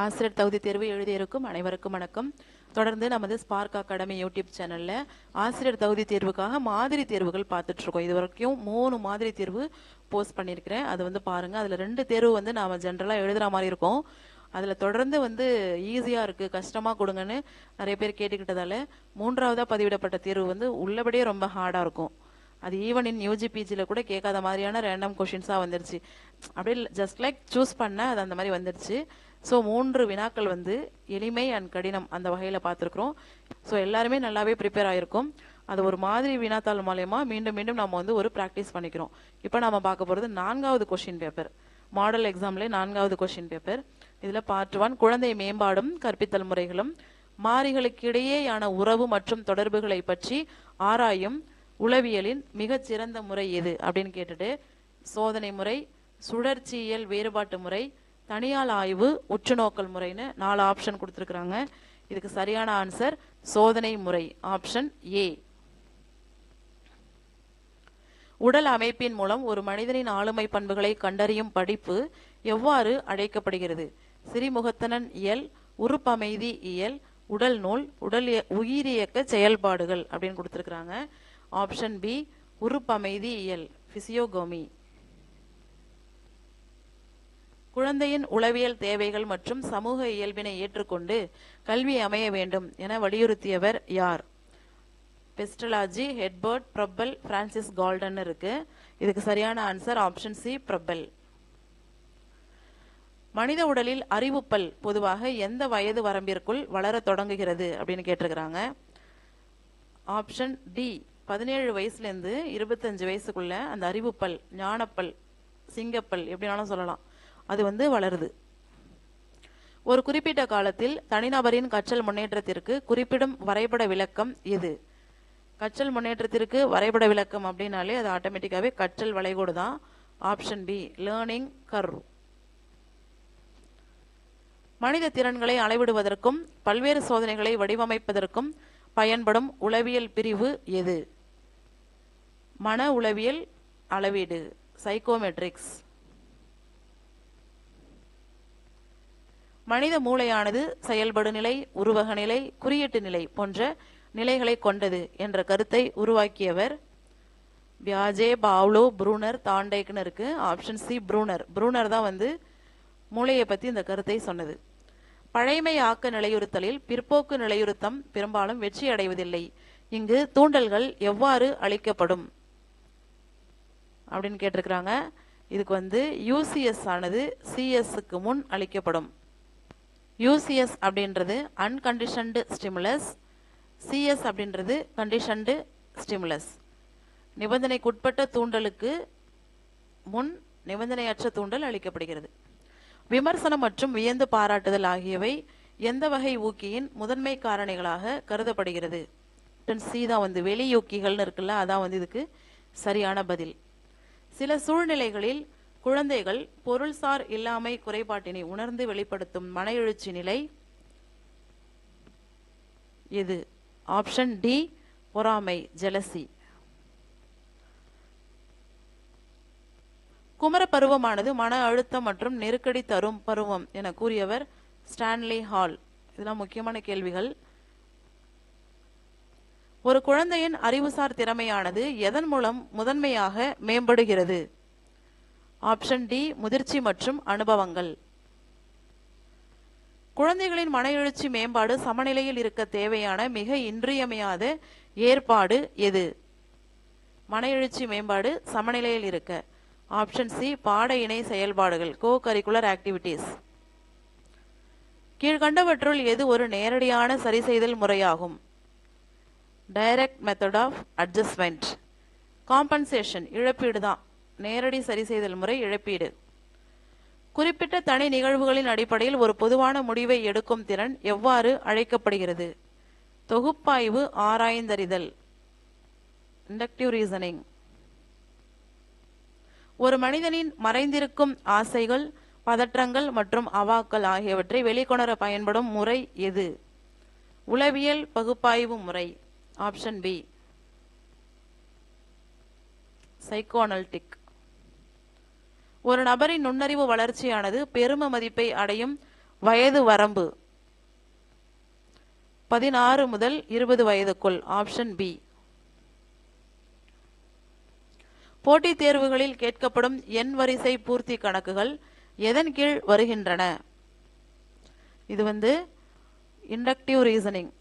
ஆசிரியர் தகுதி தேர்வு எழுதியிருக்கும் அனைவருக்கும் வணக்கம். தொடர்ந்து நமது ஸ்பார்க் அகாடமி யூடியூப் சேனல்ல ஆசிரியர் தகுதி தேர்வுக்காக மாதிரி தேர்வுகள் பார்த்துட்டு இருக்கோம். இது வரைக்கும் 3 மாதிரி தேர்வு போஸ்ட் பண்ணியிருக்கிறேன். அது வந்து பாருங்க. அதுல 2 தேர்வு வந்து நாம ஜென்ரலா எழுதுற மாதிரி இருக்கும். அதுல தொடர்ந்து வந்து ஈஸியா இருக்கு, கஷ்டமா கொடுங்கன்னு நிறைய பேர் கேட்டுக்கிட்டதால 3ஆவதா பதிவிடப்பட்ட தேர்வு வந்து உள்ளபடியே ரொம்ப ஹார்டா இருக்கும். அது ஈவன் இன் யூஜிபிஜியில் கூட கேட்காத மாதிரியான ரேண்டம் கொஷின்ஸாக வந்துருச்சு. அப்படியே ஜஸ்ட் லைக் சூஸ் பண்ண அது அந்த மாதிரி வந்துருச்சு. ஸோ 3 வினாக்கள் வந்து எளிமை அண்ட் கடினம் அந்த வகையில் பார்த்துருக்குறோம். ஸோ எல்லாருமே நல்லாவே ப்ரிப்பேர் ஆகிருக்கும். அது ஒரு மாதிரி வினாத்தாள் மூலயமா மீண்டும் மீண்டும் நம்ம வந்து ஒரு ப்ராக்டிஸ் பண்ணிக்கிறோம். இப்போ நம்ம பார்க்க போகிறது 4வது கொஷின் பேப்பர். மாடல் எக்ஸாம்லேயே 4வது கொஷின் பேப்பர். இதில் பார்ட் 1 குழந்தை மேம்பாடும் கற்பித்தல் முறைகளும் மாறிகளுக்கிடையேயான உறவு மற்றும் தொடர்புகளை பற்றி ஆராயும் உளவியலின் மிகச்சிறந்த முறை எது அப்படின்னு கேட்டுட்டு சோதனை முறை, சுழற்சியியல் வேறுபாட்டு முறை, தனியால் ஆய்வு, உற்றுநோக்கல் முறைன்னு 4 ஆப்ஷன் கொடுத்துருக்குறாங்க. இதுக்கு சரியான ஆன்சர் சோதனை முறை, ஆப்ஷன் ஏ. உடல் அமைப்பின் மூலம் ஒரு மனிதனின் ஆளுமை பண்புகளை கண்டறியும் படிப்பு எவ்வாறு அழைக்கப்படுகிறது? சிறிமுகத்தனன் இயல், உறுப்பமைதி இயல், உடல் நூல், உயிரியக்க செயல்பாடுகள் அப்படின்னு கொடுத்துருக்குறாங்க. ஆப்ஷன் பி உறுப்பமைதி இயல், பிசியோகோமி. குழந்தையின் உளவியல் தேவைகள் மற்றும் சமூக இயல்பினை ஏற்றுக்கொண்டு கல்வி அமைய வேண்டும் என வலியுறுத்தியவர் யார்? பெஸ்டலாஜி, ஹெட்பர்ட், பிரபல், பிரான்சிஸ் கால்டன் இருக்கு. இதுக்கு சரியான ஆன்சர் ஆப்ஷன் சி பிரபல். மனித உடலில் அறிவுப்பல் பொதுவாக எந்த வயது வரம்பிற்குள் வளர தொடங்குகிறது அப்படின்னு கேட்டிருக்கிறாங்க. ஆப்ஷன் டி 17 வயசுலேருந்து 25 வயசுக்குள்ள அந்த அறிவுப்பல், ஞானப்பல், சிங்கப்பல் எப்படினாலும் சொல்லலாம், அது வந்து வளருது. ஒரு குறிப்பிட்ட காலத்தில் தனிநபரின் கற்றல் முன்னேற்றத்திற்கு குறிப்பிடும் வரைபட விளக்கம் எது? கற்றல் முன்னேற்றத்திற்கு வரைபட விளக்கம் அப்படின்னாலே அது ஆட்டோமேட்டிக்காவே கற்றல் வளைகோடு தான். Option be learning curve. மனித திறன்களை அளவிடுவதற்கும் பல்வேறு சோதனைகளை வடிவமைப்பதற்கும் பயன்படும் உளவியல் பிரிவு எது? மன உளவியல் அளவீடு, சைக்கோமெட்ரிக்ஸ். மனித மூளையானது செயல்படு நிலை, உருவக நிலை, குறியீட்டு நிலை போன்ற நிலைகளை கொண்டது என்ற கருத்தை உருவாக்கியவர் பியாஜே, பாவ்லோ, ப்ரூனர், தாண்டைக்னு இருக்கு. Option C Bruner. ப்ரூனர் தான் வந்து மூளையை பற்றி இந்த கருத்தை சொன்னது. பழைமை ஆக்க நிலையுறுத்தலில் பிற்போக்கு நிலையுறுத்தம் பெரும்பாலும் வெற்றி அடைவதில்லை. இங்கு தூண்டல்கள் எவ்வாறு அளிக்கப்படும் அப்படின்னு கேட்டிருக்கிறாங்க. இதுக்கு வந்து யூசிஎஸ் ஆனது சிஎஸ்க்கு முன் அளிக்கப்படும். யூசிஎஸ் அப்படின்றது அன்கண்டிஷன்டு ஸ்டிமுலஸ், சிஎஸ் அப்படின்றது கண்டிஷன்டு ஸ்டிமுலஸ். நிபந்தனைக்குட்பட்ட தூண்டலுக்கு முன் நிபந்தனையற்ற தூண்டல் அளிக்கப்படுகிறது. விமர்சனம் மற்றும் வியந்து பாராட்டுதல் ஆகியவை எந்த வகை ஊக்கியின் முதன்மை காரணிகளாக கருதப்படுகிறது? சி தான் வந்து வெளியூக்கிகள்னு இருக்குல்ல, அதான் வந்து இதுக்கு சரியான பதில். சில சூழ்நிலைகளில் குழந்தைகள் பொருள்சார் இல்லாமை குறைபாட்டினை உணர்ந்து வெளிப்படுத்தும் மன எழுச்சி நிலை எது? ஆப்ஷன் டி பொறாமை, ஜெலசி. குமர பருவமானது மன அழுத்தம் மற்றும் நெருக்கடி தரும் பருவம் என கூறியவர் ஸ்டான்லி ஹால். இதெல்லாம் முக்கியமான கேள்விகள். ஒரு குழந்தையின் அறிவுசார் திறமையானது எதன் மூலம் முதன்மையாக மேம்படுகிறது? ஆப்ஷன் டி முதிர்ச்சி மற்றும் அனுபவங்கள். குழந்தைகளின் மன எழுச்சி மேம்பாடு சமநிலையில் இருக்க தேவையான மிக இன்றியமையாத ஏற்பாடு எது? மன எழுச்சி மேம்பாடு சமநிலையில் இருக்க. ஆப்ஷன் சி பாட இணை செயல்பாடுகள், கோ கரிக்குலர் ஆக்டிவிட்டீஸ். கீழ்கண்டவற்றுள் எது ஒரு நேரடியான சரிசெய்தல் முறையாகும்? Direct method of adjustment. Compensation இழப்பீடு தான் நேரடி சரிசெய்தல் முறை, இழப்பீடு. குறிப்பிட்ட தனி நிகழ்வுகளின் அடிப்படையில் ஒரு பொதுவான முடிவை எடுக்கும் திறன் எவ்வாறு அழைக்கப்படுகிறது? தொகுப்பாய்வு ஆராய்ந்தறிதல், இண்டக்டிவ் ரீசனிங். ஒரு மனிதனின் மறைந்திருக்கும் ஆசைகள், பதற்றங்கள் மற்றும் அவாக்கள் ஆகியவற்றை வெளிக்கொணர பயன்படும் முறை எது? உளவியல் பகுப்பாய்வு முறை. Option B psychoanalytic. ஒரு நபரின் நுண்ணறிவு வளர்ச்சியானது பெரும மதிப்பை அடையும் வயது வரம்பு 16 முதல் 20 வயதுக்குள். Option B. போட்டித் தேர்வுகளில் கேட்கப்படும் எண் வரிசை பூர்த்தி கணக்குகள் எதன் கீழ் வருகின்றன? இது இண்டக்டிவ் ரீசனிங்,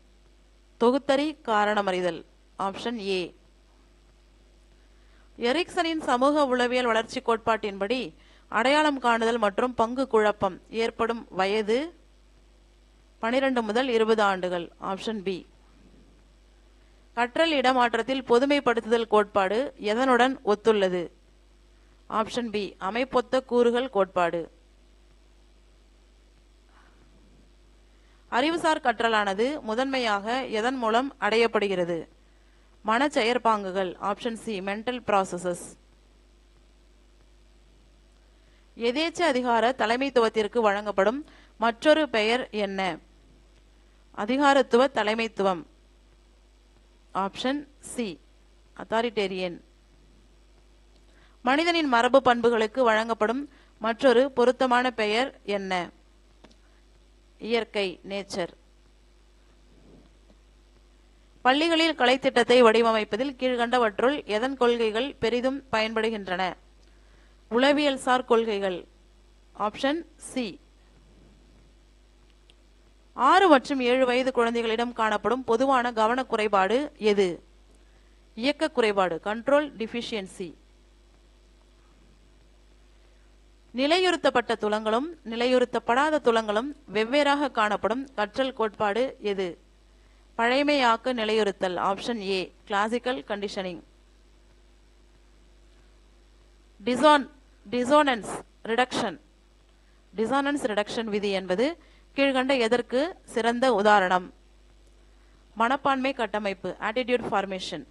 தொகுத்தறி காரணமறிதல். Option A. எரிக்சனின் சமூக உளவியல் வளர்ச்சி கோட்பாட்டின்படி அடையாளம் காணுதல் மற்றும் பங்கு குழப்பம் ஏற்படும் வயது 12 முதல் 20 ஆண்டுகள். Option B. கற்றல் இடமாற்றத்தில் பொதுமைப்படுத்துதல் கோட்பாடு எதனுடன் ஒத்துள்ளது? Option B. அமைப்பொத்த கூறுகள் கோட்பாடு. அறிவுசார் கற்றலானது முதன்மையாக எதன் மூலம் அடையப்படுகிறது? மனச்செயற்பாங்குகள். Option C. Mental processes. எதேச்ச அதிகார தலைமைத்துவத்திற்கு வழங்கப்படும் மற்றொரு பெயர் என்ன? அதிகாரத்துவ தலைமைத்துவம். Option C. அத்தாரிட்டேரியன். மனிதனின் மரபு பண்புகளுக்கு வழங்கப்படும் மற்றொரு பொருத்தமான பெயர் என்ன? இயற்கை, நேச்சர். பள்ளிகளில் கலைத்திட்டத்தை வடிவமைப்பதில் கீழ்கண்டவற்றுள் எதன் கொள்கைகள் பெரிதும் பயன்படுகின்றன? உளவியல் சார் கொள்கைகள். Option C. 6 மற்றும் 7 வயது குழந்தைகளிடம் காணப்படும் பொதுவான கவன குறைபாடு எது? இயக்க குறைபாடு, கண்ட்ரோல் டிஃபிஷியன்சி. நிலையுறுத்தப்பட்ட துலங்களும் நிலையுறுத்தப்படாத துலங்களும் வெவ்வேறாக காணப்படும் கற்றல் கோட்பாடு எது? பழைமையாக்க நிலையுறுத்தல். Option A. Classical conditioning. Dissonance reduction விதி என்பது கீழ்கண்ட எதற்கு சிறந்த உதாரணம்? மனப்பான்மை கட்டமைப்பு, ஆட்டிடியூட் ஃபார்மேஷன்.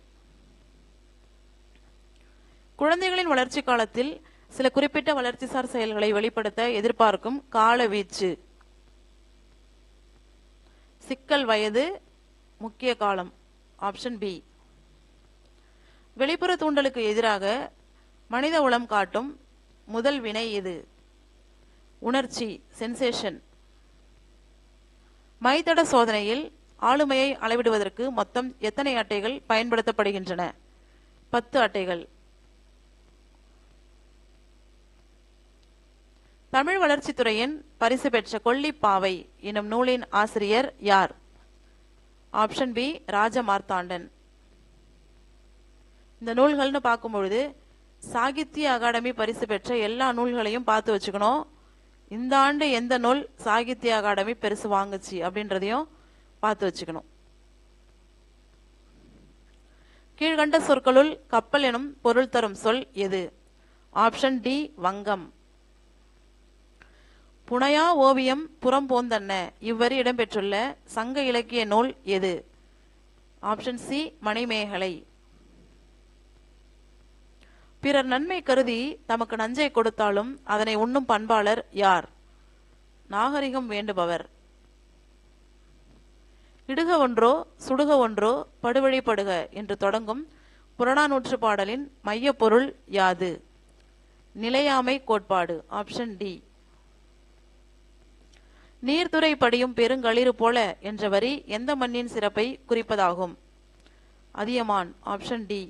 குழந்தைகளின் வளர்ச்சி காலத்தில் சில குறிப்பிட்ட வளர்ச்சிசார் செயல்களை வெளிப்படுத்த எதிர்பார்க்கும் கால வீச்சு. சிக்கல் வயது, முக்கிய காலம். Option B. வெளிப்புற தூண்டலுக்கு எதிராக மனித உளம் காட்டும் முதல் வினை எது? உணர்ச்சி, சென்சேஷன். மைத்தட சோதனையில் ஆளுமையை அளவிடுவதற்கு மொத்தம் எத்தனை அட்டைகள் பயன்படுத்தப்படுகின்றன? 10 அட்டைகள். தமிழ் வளர்ச்சித்துறையின் பரிசு பெற்ற கொல்லிப்பாவை எனும் நூலின் ஆசிரியர் யார்? Option B. ராஜமார்த்தாண்டன். இந்த நூல்கள்னு பார்க்கும்பொழுது சாகித்ய அகாடமி பரிசு பெற்ற எல்லா நூல்களையும் பார்த்து வச்சுக்கணும். இந்த ஆண்டு எந்த நூல் சாகித்ய அகாடமி பரிசு வாங்குச்சு அப்படின்றதையும் பார்த்து வச்சுக்கணும். கீழ்கண்ட சொற்களுள் கப்பல் எனும் பொருள் தரும் சொல் எது? Option D. வங்கம். புனையா ஓவியம் புறம் போந்தன்ன இவ்வரி இடம்பெற்றுள்ள சங்க இலக்கிய நூல் எது? Option C. மணிமேகலை. பிறர் நன்மை கருதி தமக்கு நஞ்சை கொடுத்தாலும் அதனை உண்ணும் பண்பாளர் யார்? நாகரிகம் வேண்டுபவர். இடுக ஒன்றோ சுடுக ஒன்றோ படுவழிப்படுக என்று தொடங்கும் புறநானூற்று பாடலின் மைய பொருள் யாது? நிலையாமை கோட்பாடு. Option D. நீர்த்துறை படியும் பெருங்களிறு போல என்ற வரி எந்த மண்ணின் சிறப்பை குறிப்பதாகும்? அதியமான். Option D.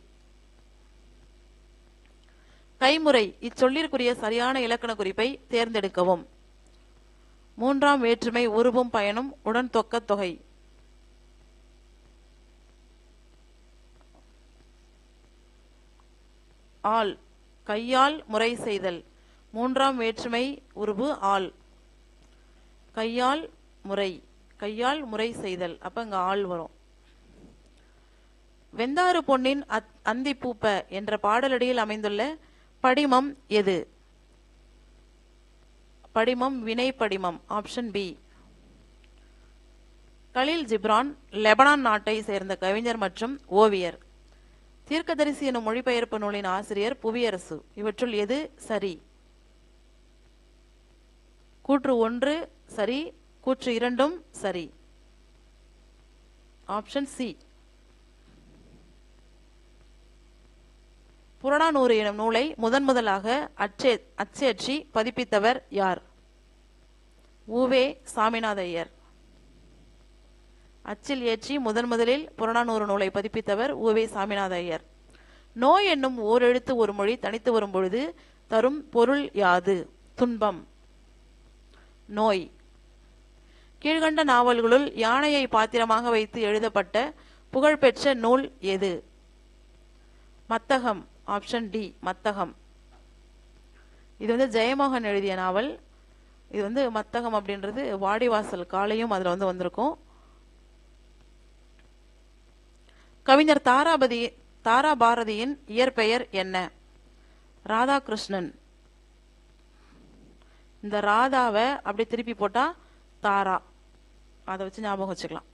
கைமுறை இச்சொல்லிற்குரிய சரியான இலக்கண குறிப்பை தேர்ந்தெடுக்கவும். 3ஆம் வேற்றுமை உருவும் பயனும் உடன் தொக்க தொகை. ஆள், கையால் முறை செய்தல். 3ஆம் வேற்றுமை உருவு ஆள். கையால் முறை செய்தல். அப்ப இங்க ஆள் வரும். வெந்தாறு பொன்னின் அந்தி பூப்ப என்ற பாடலடியில் அமைந்துள்ள படிமம் எது? படிமம் வினை படிமம். Option B. Khalil Gibran Lebanon நாட்டை சேர்ந்த கவிஞர் மற்றும் ஓவியர். தீர்க்கதரிசி எனும் மொழிபெயர்ப்பு நூலின் ஆசிரியர் புவியரசு. இவற்றுள் எது சரி? கூற்று 1 சரி, கூற்று 2 சரி. Option C. புறநானூறு எனும் நூலை முதலாக அச்சேற்றி பதிப்பித்தவர் யார்? உவே சாமிநாத ஐயர். அச்சில் ஏற்றி முதலில் புறநானூறு நூலை பதிப்பித்தவர் உவே சாமிநாத ஐயர். நோய் என்னும் ஓரெழுத்து ஒரு மொழி தனித்து வரும் பொழுது தரும் பொருள் யாது? துன்பம். நோய். கீழ்கண்ட நாவல்களுள் யானையை பாத்திரமாக வைத்து எழுதப்பட்ட புகழ்பெற்ற நூல் எது? மத்தகம். Option D Mathagam. இது ஜெயமோகன் எழுதிய நாவல். இது மத்தகம் அப்படின்றது வாடிவாசல் காலையும் அதுல வந்திருக்கும். கவிஞர் தாரா பாரதியின் இயற்பெயர் என்ன? ராதாகிருஷ்ணன். இந்த ராதாவை அப்படி திருப்பி போட்டா தாரா, அதை வச்சு ஞாபகம் வச்சுக்கலாம்.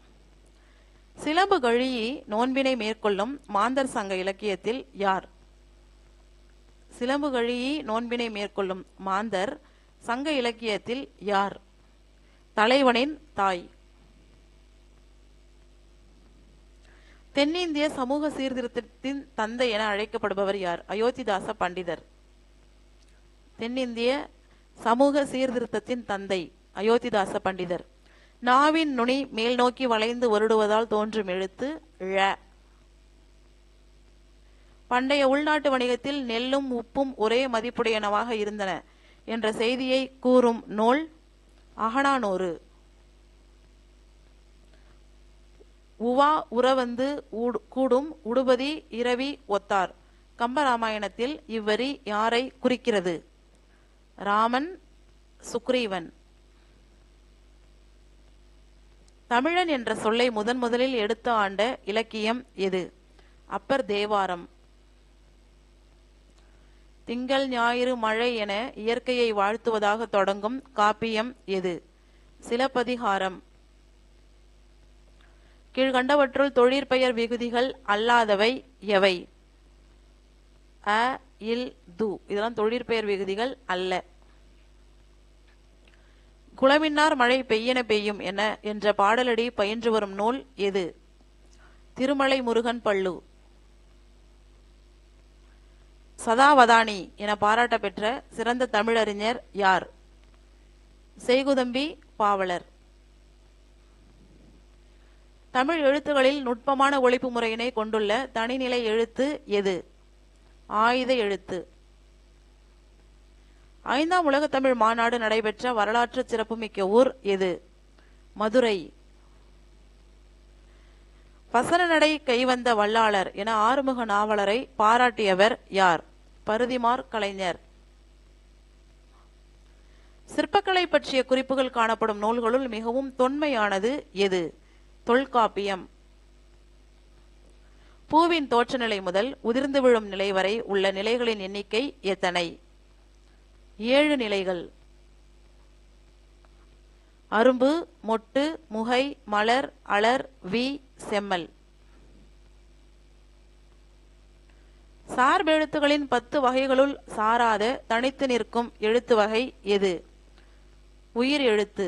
சிலம்பு கழியி நோன்பினை மேற்கொள்ளும் மாந்தர் சங்க இலக்கியத்தில் யார்? சிலம்பு கழியி நோன்பினை மேற்கொள்ளும் மாந்தர் சங்க இலக்கியத்தில் யார்? தலைவனின் தாய். தென்னிந்திய சமூக சீர்திருத்தத்தின் தந்தை என அழைக்கப்படுபவர் யார்? அயோத்திதாச பண்டிதர். தென்னிந்திய சமூக சீர்திருத்தத்தின் தந்தை அயோத்திதாச பண்டிதர். நாவின் நுனி மேல் நோக்கி வளைந்து வருடுவதால் தோன்றும் எழுத்து ழ. பண்டைய உள்நாட்டு வணிகத்தில் நெல்லும் உப்பும் ஒரே மதிப்புடையனவாக இருந்தன என்ற செய்தியை கூறும் நூல் அகநானூறு. உவா உறவந்து கூடும் உடுபதி இரவி ஒத்தார். கம்பராமாயணத்தில் இவ்வரி யாரை குறிக்கிறது? ராமன், சுக்ரீவன். தமிழன் என்ற சொல்லை முதலில் எடுத்து ஆண்ட இலக்கியம் எது? அப்பர் தேவாரம். திங்கள் ஞாயிறு மழை என இயற்கையை வாழ்த்துவதாக தொடங்கும் காப்பியம் எது? சிலப்பதிகாரம். கீழ்கண்டவற்றுள் தொழிற்பெயர் விகுதிகள் அல்லாதவை எவை? அ, இல், து. இதெல்லாம் தொழிற்பெயர் விகுதிகள் அல்ல. குளமின்னார் மழை பெய்யென பெய்யும் என்ற பாடலடி பயின்று வரும் நூல் எது? திருமலை முருகன் பள்ளு. சதாவதானி என பாராட்ட பெற்ற சிறந்த தமிழறிஞர் யார்? செய்குதம்பி பாவலர். தமிழ் எழுத்துகளில் நுட்பமான ஒலிப்பு முறையினை கொண்டுள்ள தனிநிலை எழுத்து எது? ஆயுத எழுத்து. 5ஆம் உலக தமிழ் மாநாடு நடைபெற்ற வரலாற்று சிறப்புமிக்க ஊர் எது? மதுரை. வசன நடை கைவந்த வல்லாளர் என ஆறுமுக நாவலரை பாராட்டியவர் யார்? பருதிமார் கலைஞர். சிற்பக்கலை பற்றிய குறிப்புகள் காணப்படும் நூல்களுள் மிகவும் தொன்மையானது எது? தொல்காப்பியம். பூவின் தோற்ற நிலை முதல் உதிர்ந்து விழும் நிலை வரை உள்ள நிலைகளின் எண்ணிக்கை எத்தனை? 7 நிலைகள். அரும்பு, மொட்டு, முகை, மலர், அலர், வி, செம்மல். சார்பெழுத்துகளின் 10 வகைகளுள் சாராத தனித்து நிற்கும் எழுத்து வகை எது? உயிர் எழுத்து.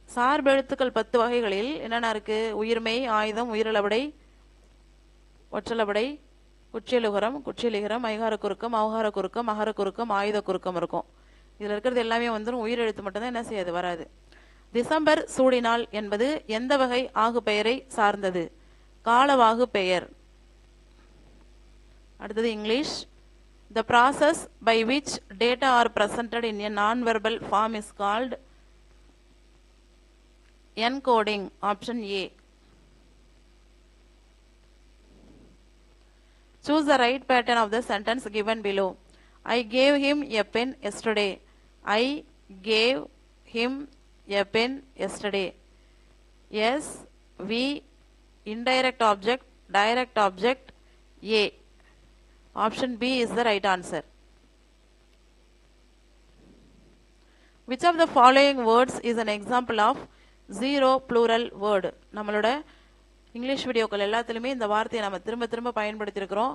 சார்பெழுத்துக்கள் 10 வகைகளில் என்னென்ன இருக்கு? உயிர்மெய், ஆயுதம், உயிரளபடை, ஒற்றளபடை, குற்றியலுகரம், குற்றியலிகரம், ஐகார குறுக்கம், அவகார குறுக்கம், அகர குறுக்கம், ஆயுத குறுக்கம் இருக்கும். இதுல இருக்கிறது எல்லாமே உயிர் எழுத்து மட்டும்தான் என்ன செய்யாது, வராது. டிசம்பர் சூடினாள் என்பது எந்த வகை ஆகு பெயரை சார்ந்தது? காலவாகு பெயர். அடுத்தது English. The process by which data are presented in a non-verbal form is called encoding. Option A. Choose the right pattern of the sentence given below. I gave him a pen yesterday. I gave him a pen yesterday. Yes, we, indirect object, direct object, A. Option B is the right answer. Which of the following words is an example of zero plural word? நம்மளோட English வீடியோக்கள் எல்லாத்துலேயுமே இந்த வார்த்தையை நம்ம திரும்ப பயன்படுத்தியிருக்கிறோம்.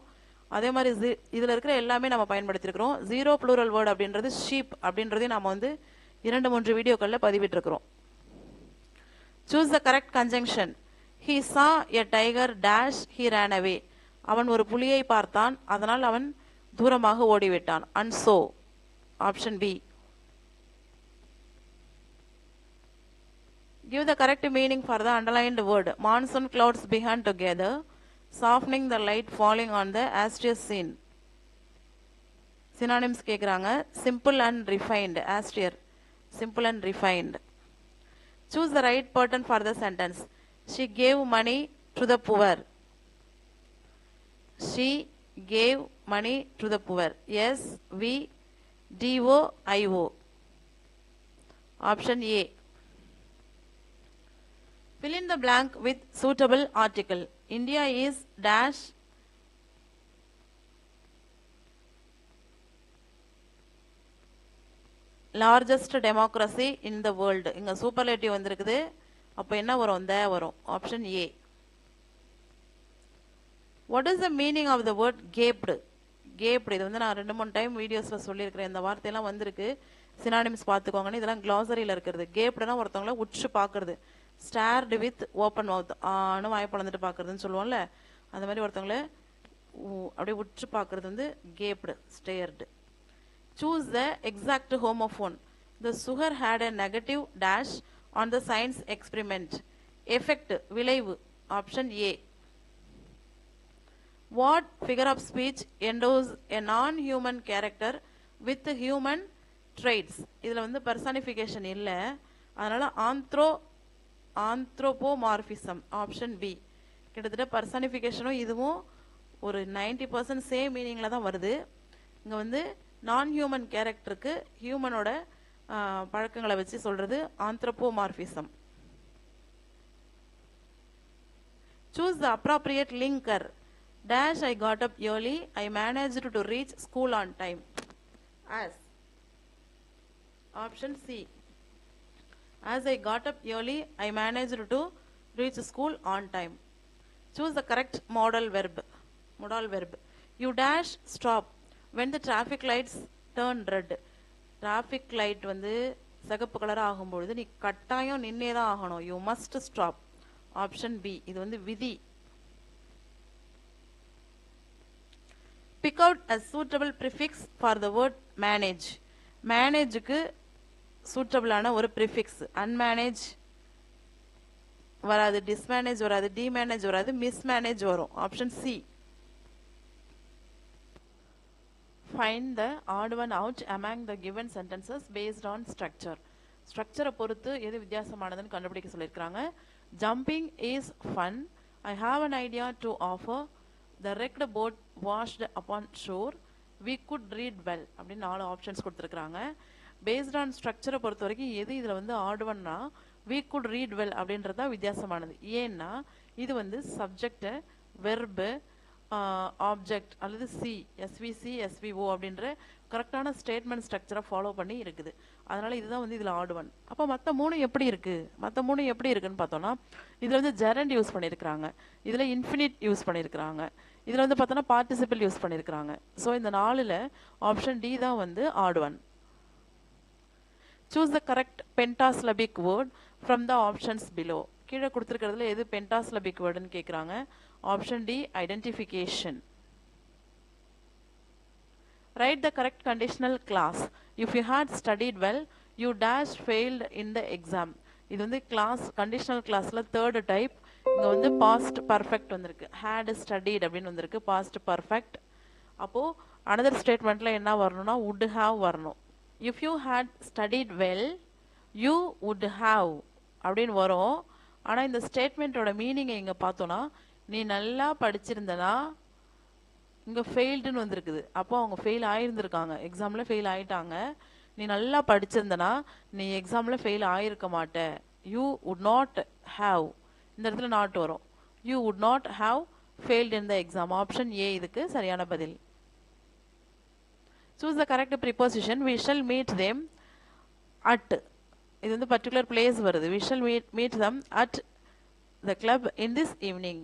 அதே மாதிரி இதில் இருக்கிற எல்லாமே நம்ம பயன்படுத்தியிருக்கிறோம். ஜீரோ ப்ளூரல் வேர்டு அப்படின்றது ஷீப் அப்படின்றதையும் நம்ம 2-3 வீடியோக்களில் பதிவிட்டிருக்கிறோம். Choose the correct conjunction. He saw a tiger dash, he ran away. அவன் ஒரு புலியை பார்த்தான், அதனால் அவன் தூரமாக ஓடிவிட்டான். And so. Option B. Give the correct meaning for the underlined word. Monsoon clouds began together, softening the light falling on the Asturias scene. Synonyms கேக்குறாங்க. Simple and refined. Astier. Simple and refined. Choose the right pattern for the sentence. She gave money to the poor. She gave money to the poor. S V D O I O. Option A. Fill in the blank with suitable article. India is dash largest democracy in the world. இங்க superlative வந்திருக்குது. அப்ப என்ன வரும்? the வரும். Option A. What is the meaning of the word gaped? Gaped இது வந்து நான் 2-3 time வீடியோஸ்ல சொல்லியிருக்கிறேன். இந்த வார்த்தையெல்லாம் வந்திருக்கு. சினானிம்ஸ் பார்த்துக்கோங்கன்னு இதெல்லாம் glossary-ல இருக்கிறது. gapedனா ஒருத்தவங்கள உற்று பார்க்கிறது. stared with open mouth. ஆனு வாய் பொளந்துட்டு பார்க்கிறதுன்னு சொல்லுவோம்ல. அந்த மாதிரி ஒருத்தவங்கள அப்படியே உற்று பார்க்கிறது வந்து gaped, stared. Choose the exact homophone. The sugar had a negative dash on the science experiment. Effect, விளைவு. Option A. What figure of speech endows a non-human character with human traits? இதுல வந்து personification இல்ல. அதனால anthropomorphism. Option B. கிட்டத்தட்ட personificationம் இதுவும் ஒரு 90% same மீனிங்ல தான் வருது. இங்க வந்து நான் ஹியூமன் கேரக்டருக்கு ஹியூமனோட பழக்கங்களை வச்சு சொல்றது anthropomorphism. Choose the appropriate linker. Dash I got up early. I managed to reach school on time. As. Option C. As I got up early, I managed to reach school on time. Choose the correct modal verb. Modal verb. You dash stop when the traffic lights turn red. Traffic light வந்து சிகப்பு colour ஆகும்பொழுது நீ கட்டாயம் நின்னே தான் ஆகணும். You must stop. Option B. இது வந்து விதி. Pick out a suitable prefix for the word manage. Manageக்கு சூட்டபிளான ஒரு prefix. Unmanage வராது, dismanage வராது, demanage வராது, mismanage வரும். Option C. Find the odd one out among the given sentences based on structure. Structure பொறுத்து எது வித்தியாசமானதுன்னு கண்டுபிடிக்க சொல்லியிருக்காங்க. Jumping is fun. I have an idea to offer. The wrecked boat washed upon shore. We could read well. அப்படின்னு 4 options கொடுத்துருக்காங்க. Based on ஸ்ட்ரக்சரை பொறுத்த வரைக்கும் எது இதில் வந்து ஆட் ஒன்னா we could read well அப்படின்றது தான் வித்தியாசமானது. ஏன்னா இது வந்து சப்ஜெக்ட், வெர்பு, ஆப்ஜெக்ட் அல்லது எஸ்விசி, எஸ்விஓ அப்படின்ற கரெக்டான ஸ்டேட்மெண்ட் ஸ்ட்ரக்சரை ஃபாலோ பண்ணி இருக்குது. அதனால இதுதான் வந்து இதில் ஆட் ஒன். அப்போ மற்ற 3 எப்படி இருக்கு? மற்ற 3 எப்படி இருக்குன்னு பார்த்தோம்னா இதில் வந்து ஜெரண்ட் யூஸ் பண்ணியிருக்கிறாங்க, இதில் இன்ஃபினிட் யூஸ் பண்ணியிருக்கிறாங்க, இதில் வந்து பார்த்தோன்னா பார்ட்டிசிபிள் யூஸ் பண்ணியிருக்கிறாங்க. ஸோ இந்த 4ல் ஆப்ஷன் டி தான் வந்து odd one. Choose the correct pentasyllabic word from the options below. கீழே கொடுத்துருக்கிறதுல எது pentasyllabic wordன்னு கேட்குறாங்க. Option D, identification. Write the correct conditional clause. If you had studied well, you dash failed in the exam. இது வந்து class conditional classல third type. இங்க வந்து past perfect வந்திருக்கு. Had studied அப்படின்னு வந்திருக்கு past perfect. அப்போ another statementல என்ன வரணும்னா would have வரணும். If you had studied well, you would have அப்படின்னு வரும். ஆனால் இந்த ஸ்டேட்மெண்ட்டோட மீனிங்கை இங்கே பார்த்தோன்னா நீ நல்லா படிச்சிருந்தனா இங்கே ஃபெயில்டுன்னு வந்திருக்குது. அப்போ அவங்க ஃபெயில் ஆகியிருந்திருக்காங்க, எக்ஸாமில் ஃபெயில் ஆகிட்டாங்க. நீ நல்லா படிச்சிருந்தனா நீ எக்ஸாமில் ஃபெயில் ஆகியிருக்க மாட்ட. யூ would not have, இந்த இடத்துல நாட் வரும். You would not have failed in the exam. Option A இதுக்கு சரியான பதில். Choose the correct preposition. We shall meet them at. இது வந்து particular place வருது. We shall meet them at the club in this evening.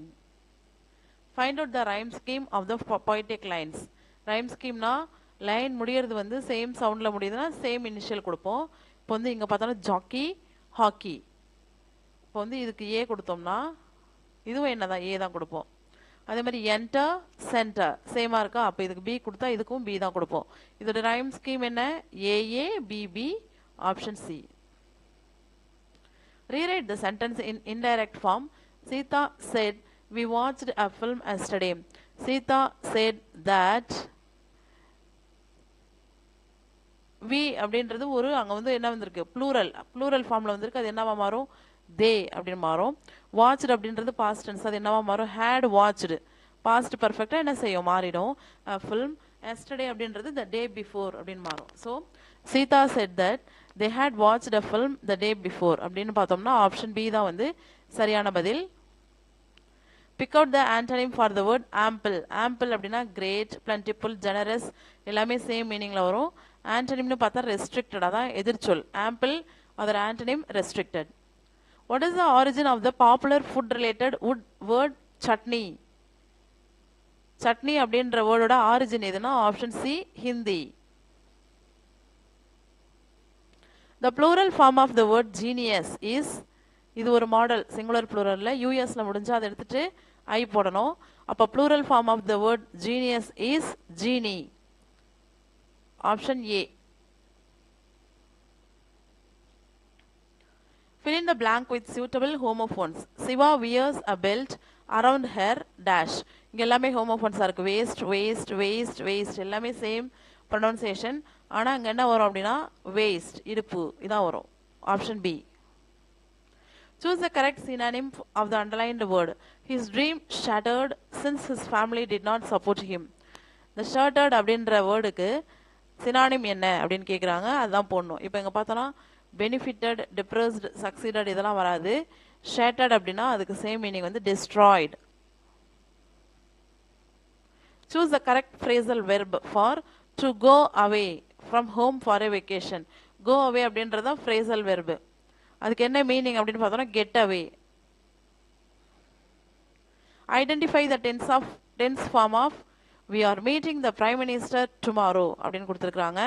Find out the rhyme scheme of the poetic lines. Rhyme scheme னா line முடியறது வந்து same சவுண்ட்ல முடியுதுன்னா same initial கொடுப்போம். இப்போ வந்து இங்க பார்த்தோம்னா ஜாக்கி, ஹாக்கி. இப்போ வந்து இதுக்கு ஏ கொடுத்தோம்னா இதுவும் என்னதான் ஏ தான் கொடுப்போம். அதே மாதிரி என்டர் சென்டர் சேமா இருக்கா, அப்போ இதுக்கு பி கொடுத்தா இதுக்கும் பி தான் கொடுப்போம். இதோட ரைம் ஸ்கீம் என்ன, A A B B, option C. Rewrite the sentence in indirect form. Sita said, "We watched a film yesterday." Sita said that we அப்படின்றது ஒரு அங்க வந்து என்ன வந்திருக்கு, ப்ளூரல் ஃபார்ம்ல வந்திருக்கு. அது என்னவா மாறும், they அப்படின்னு மாறும். watched அப்படின்றது past tense, அது என்னவா மாறும், had watched. past perfect என்ன செய்யும், மாறிடும். film yesterday அப்படின்றது the day before அப்படின்னு மாறும். so Sita said that they had watched a film the day before அப்படின்னு பார்த்தோம்னா ஆப்ஷன் பி தான் வந்து சரியான பதில். pick out the antonym for the word ample. ample அப்படின்னா great, plentiful, generous எல்லாமே சேம் மீனிங்ல வரும். antonymனு பார்த்தா restricted, அதான் எதிர்ச்சொல். ample அதோட antonym restricted. what is the origin of the popular food related word chutney? chutney அப்படின்ற வேர்டோட ஆரிஜின் எதுனா option C Hindi. The plural form of the word genius is, இது ஒரு மாடல் சிங்குலர் ப்ளூரல்ல யூஎஸ்ல முடிஞ்சா அதை எடுத்துட்டு ஐ போடணும். அப்ப plural form of the word genius is genie. Option A. fill in the blank with suitable homophones. Siva wears a belt around her dash. இங்க எல்லாமே ஹோமோஃபோன்ஸா இருக்கு. waist, waist, waist, waist எல்லாமே சேம் ப்ரொனவுன்சியேஷன். ஆனா அங்க என்ன வரும் அப்படின்னா waist, இடுப்பு இதான் வரும். Option B. choose the correct synonym of the underlined word. His dream shattered since his family did not support him. the shattered அப்படின்ற வேர்டுக்கு சினானிம் என்ன அப்படின்னு கேக்குறாங்க, அதுதான் போடணும். இப்போ இங்க பார்த்தோம்னா benefited, depressed, succeeded இதெல்லாம் வராது. shattered அப்படின்னா அதுக்கு சேம் மீனிங் வந்து destroyed. choose the correct phrasal verb for to go away from home for a vacation. go away அப்படின்றது தான் phrasal verb. அதுக்கு என்ன மீனிங் அப்படின்னு பார்த்தோம்னா get away. identify the tense form of we are meeting the prime minister tomorrow அப்படின்னு கொடுத்துருக்காங்க.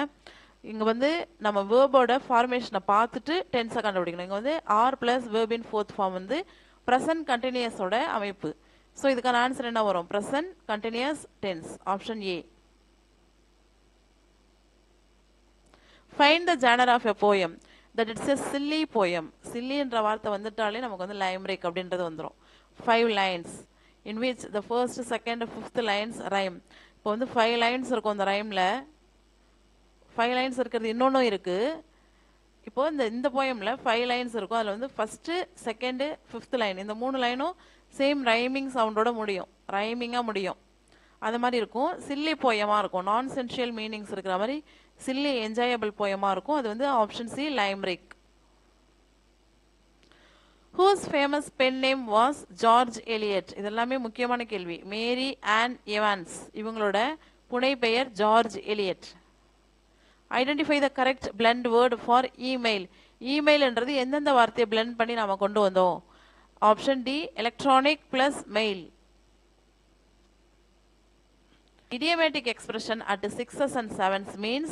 இங்க வந்து நம்ம வேர்போட ஃபார்மேஷனை பார்த்துட்டு டென்ஸை கண்டுபிடிக்கணும். இங்க வந்து are plus verb in fourth form வந்து ப்ரெசன்ட் கண்டினியூஸோட அமைப்பு. ஸோ இதுக்கான ஆன்சர் என்ன வரும், present continuous tense. Option A. Find the genre of a poem that it's a silly poem. சில்லின்ற வார்த்தை வந்துட்டாலே நமக்கு வந்து லைம்ரேக் அப்படின்றது வந்துடும். 5 lines in which the first, second, fifth lines rhyme. இப்போ வந்து 5 lines இருக்கும் அந்த ரைம்ல. 5 lines இருக்கிறது இன்னொன்னும் இருக்கு. இப்போ இந்த போயம்ல 5 lines இருக்கும். அதுல வந்து ஃபர்ஸ்ட், செகண்ட், ஃபிஃப்த் லைன் இந்த 3 லைனும் சேம் ரைமிங் சவுண்டோட முடியும், ரைமிங்கா முடியும். அது மாதிரி இருக்கும். சில்லி போயமா இருக்கும், நான் சென்ஷியல் மீனிங்ஸ் இருக்கிற மாதிரி சில்லி என்ஜாயபிள் போயமா இருக்கும். அது வந்து option C லைம்ரிக். whose famous pen name was George Eliot? இதெல்லாமே முக்கியமான கேள்வி. மேரி ஆன் எவான்ஸ் இவங்களோட புனை பெயர் George Eliot. Identify the correct blend word for email. இமெயில்ன்றது எந்தெந்த வார்த்தையை பிளெண்ட் பண்ணி நாம கொண்டு வந்தோம். Option D electronic plus mail. idiomatic expression at 6s and 7s means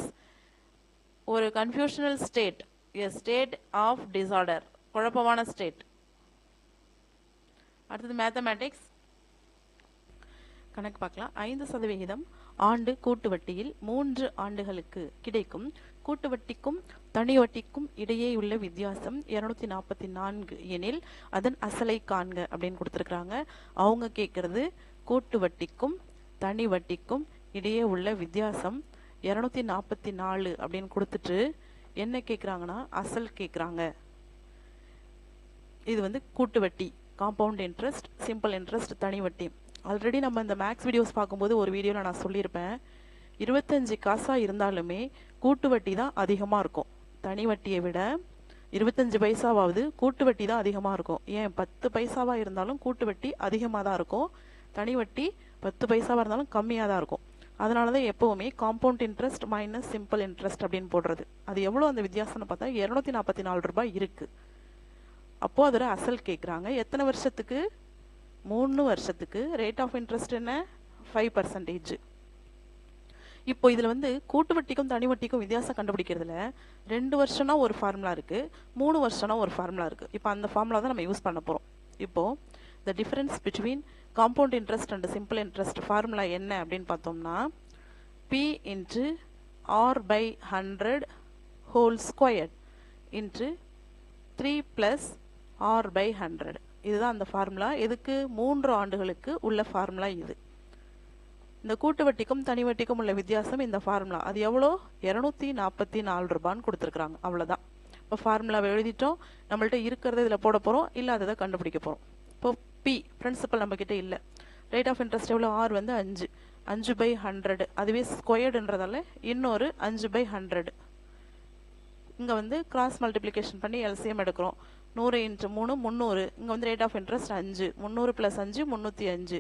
ஒரு confusional state, a state of disorder, குழப்பமான ஸ்டேட். அடுத்தது மேத்தமேட்டிக்ஸ் கணக்கு பார்க்கலாம். 5% ஆண்டு கூட்டு வட்டியில் 3 ஆண்டுகளுக்கு கிடைக்கும் கூட்டு வட்டிக்கும் தனி வட்டிக்கும் இடையே உள்ள வித்தியாசம் 244 எனில் அதன் அசலை காண்க அப்படின்னு கொடுத்துருக்காங்க. அவங்க கேட்கறது கூட்டு வட்டிக்கும் தனி வட்டிக்கும் இடையே உள்ள வித்தியாசம் 244 அப்படின்னு கொடுத்துட்டு என்ன கேட்குறாங்கன்னா அசல் கேட்குறாங்க. இது வந்து கூட்டு வட்டி, காம்பவுண்ட் இன்ட்ரெஸ்ட், சிம்பிள் இன்ட்ரெஸ்ட், தனி வட்டி. ஆல்ரெடி நம்ம இந்த மேக்ஸ் வீடியோஸ் பார்க்கும்போது ஒரு வீடியோவில் நான் சொல்லியிருப்பேன், 25 காசா இருந்தாலுமே கூட்டு வட்டி தான் அதிகமாக இருக்கும். தனி வட்டியை விட 25 பைசாவாவது கூட்டு வட்டி தான் அதிகமாக இருக்கும். ஏன் 10 பைசாவாக இருந்தாலும் கூட்டு வட்டி அதிகமாக தான் இருக்கும், தனி வட்டி 10 பைசாவாக இருந்தாலும் கம்மியாக தான் இருக்கும். அதனால தான் எப்போவுமே compound interest minus simple interest அப்படின்னு போடுறது. அது எவ்வளோ அந்த வித்தியாசம்னு பார்த்தா 244 ரூபாய் இருக்குது. அப்போது அதோட அசல் கேட்குறாங்க. எத்தனை வருஷத்துக்கு? 3 வருஷத்துக்கு. ரேட் ஆஃப் இன்ட்ரெஸ்ட் என்ன? 5%. இப்போ இதில் வந்து கூட்டு வட்டிக்கும் தனி வட்டிக்கும் வித்தியாசம் கண்டுபிடிக்கிறதுல 2 வருஷம்னா ஒரு ஃபார்முலா இருக்குது, 3 வருஷம்னா ஒரு ஃபார்முலா இருக்குது. இப்போ அந்த ஃபார்முலா தான் நம்ம யூஸ் பண்ண போகிறோம். இப்போது the difference between compound interest and simple interest formula என்ன அப்படின்னு பார்த்தோம்னா P into R by 100 whole squared into 3 plus R by 100. இதுதான் அந்த ஃபார்முலா. எதுக்கு? 3 ஆண்டுகளுக்கு உள்ள ஃபார்முலா இது. இந்த கூட்டு வட்டிக்கும் தனி வட்டிக்கும் உள்ள வித்தியாசம் இந்த ஃபார்முலா. அது எவ்வளோ? 244 ரூபான்னு கொடுத்துருக்குறாங்க. அவ்வளோதான். இப்போ ஃபார்முலாவை எழுதிட்டோம். நம்மள்ட்ட இருக்கிறத இதில் போட போகிறோம், இல்லாததை கண்டுபிடிக்க போகிறோம். இப்போ பி பிரின்சிபல் நம்மக்கிட்ட இல்லை. ரேட் ஆஃப் இன்ட்ரெஸ்ட் எவ்வளோ? ஆர் வந்து 5. 5/100. அதுவே ஸ்கொயர்டுன்றதால இன்னொரு 5/100. இங்கே வந்து கிராஸ் மல்டிப்ளிகேஷன் பண்ணி எல்சிஎம் எடுக்கிறோம். 100 × 3 300. இங்கே வந்து ரேட் ஆஃப் இன்ட்ரெஸ்ட் 5. 300 + 5 305.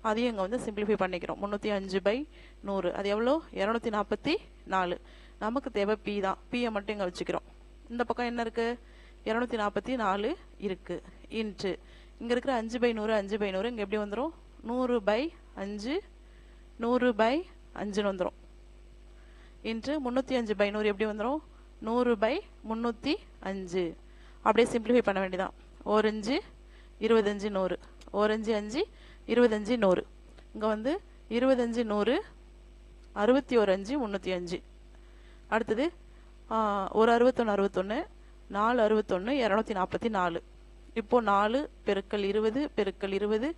அதையும் இங்கே வந்து சிம்பிளிஃபை பண்ணிக்கிறோம். 305/100. அது எவ்வளோ? 244. நமக்கு தேவை பி தான். பியை மட்டும் இங்கே வச்சுக்கிறோம். இந்த பக்கம் என்ன இருக்குது? 244 இருக்குது. இன்ட்டு இங்கே இருக்கிற 5/100 5/100 இங்கே எப்படி வந்துடும்? 100/5 100/5ன்னு வந்துடும். இன்ட்டு 305/100 எப்படி வந்துடும்? 100/305. அப்படியே சிம்பிளிஃபை பண்ண வேண்டியதான். 1 5 25 100. 1 5 5 25 100. இங்கே வந்து 25 100 61 5 305. அடுத்தது 1 61 61 4 61 244. இப்போது 4 × 20 × 20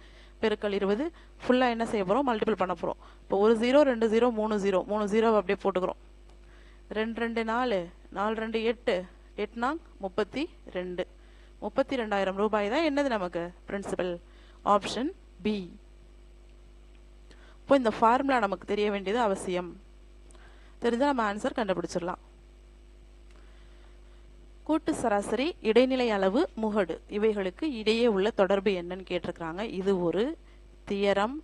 × 20 ஃபுல்லாக என்ன செய்ய போகிறோம்? மல்டிபிள் பண்ண போகிறோம். இப்போ 1 0 2 0 3 0 3 0 அப்படியே போட்டுக்கிறோம். 2 2 4 4 2 8 8 நாங் 32. 32,000 ரூபாய் தான் என்னது நமக்கு? பிரின்சிபல். Option B. இப்போ இந்த ஃபார்முலா நமக்கு தெரிய வேண்டியது அவசியம். தெரிஞ்சால் நம்ம ஆன்சர் கண்டுபிடிச்சிடலாம். கூட்டு சராசரி, இடைநிலை அளவு, முகடு இவைகளுக்கு இடையே உள்ள தொடர்பு என்னன்னு கேட்டிருக்கிறாங்க. இது ஒரு தியரம்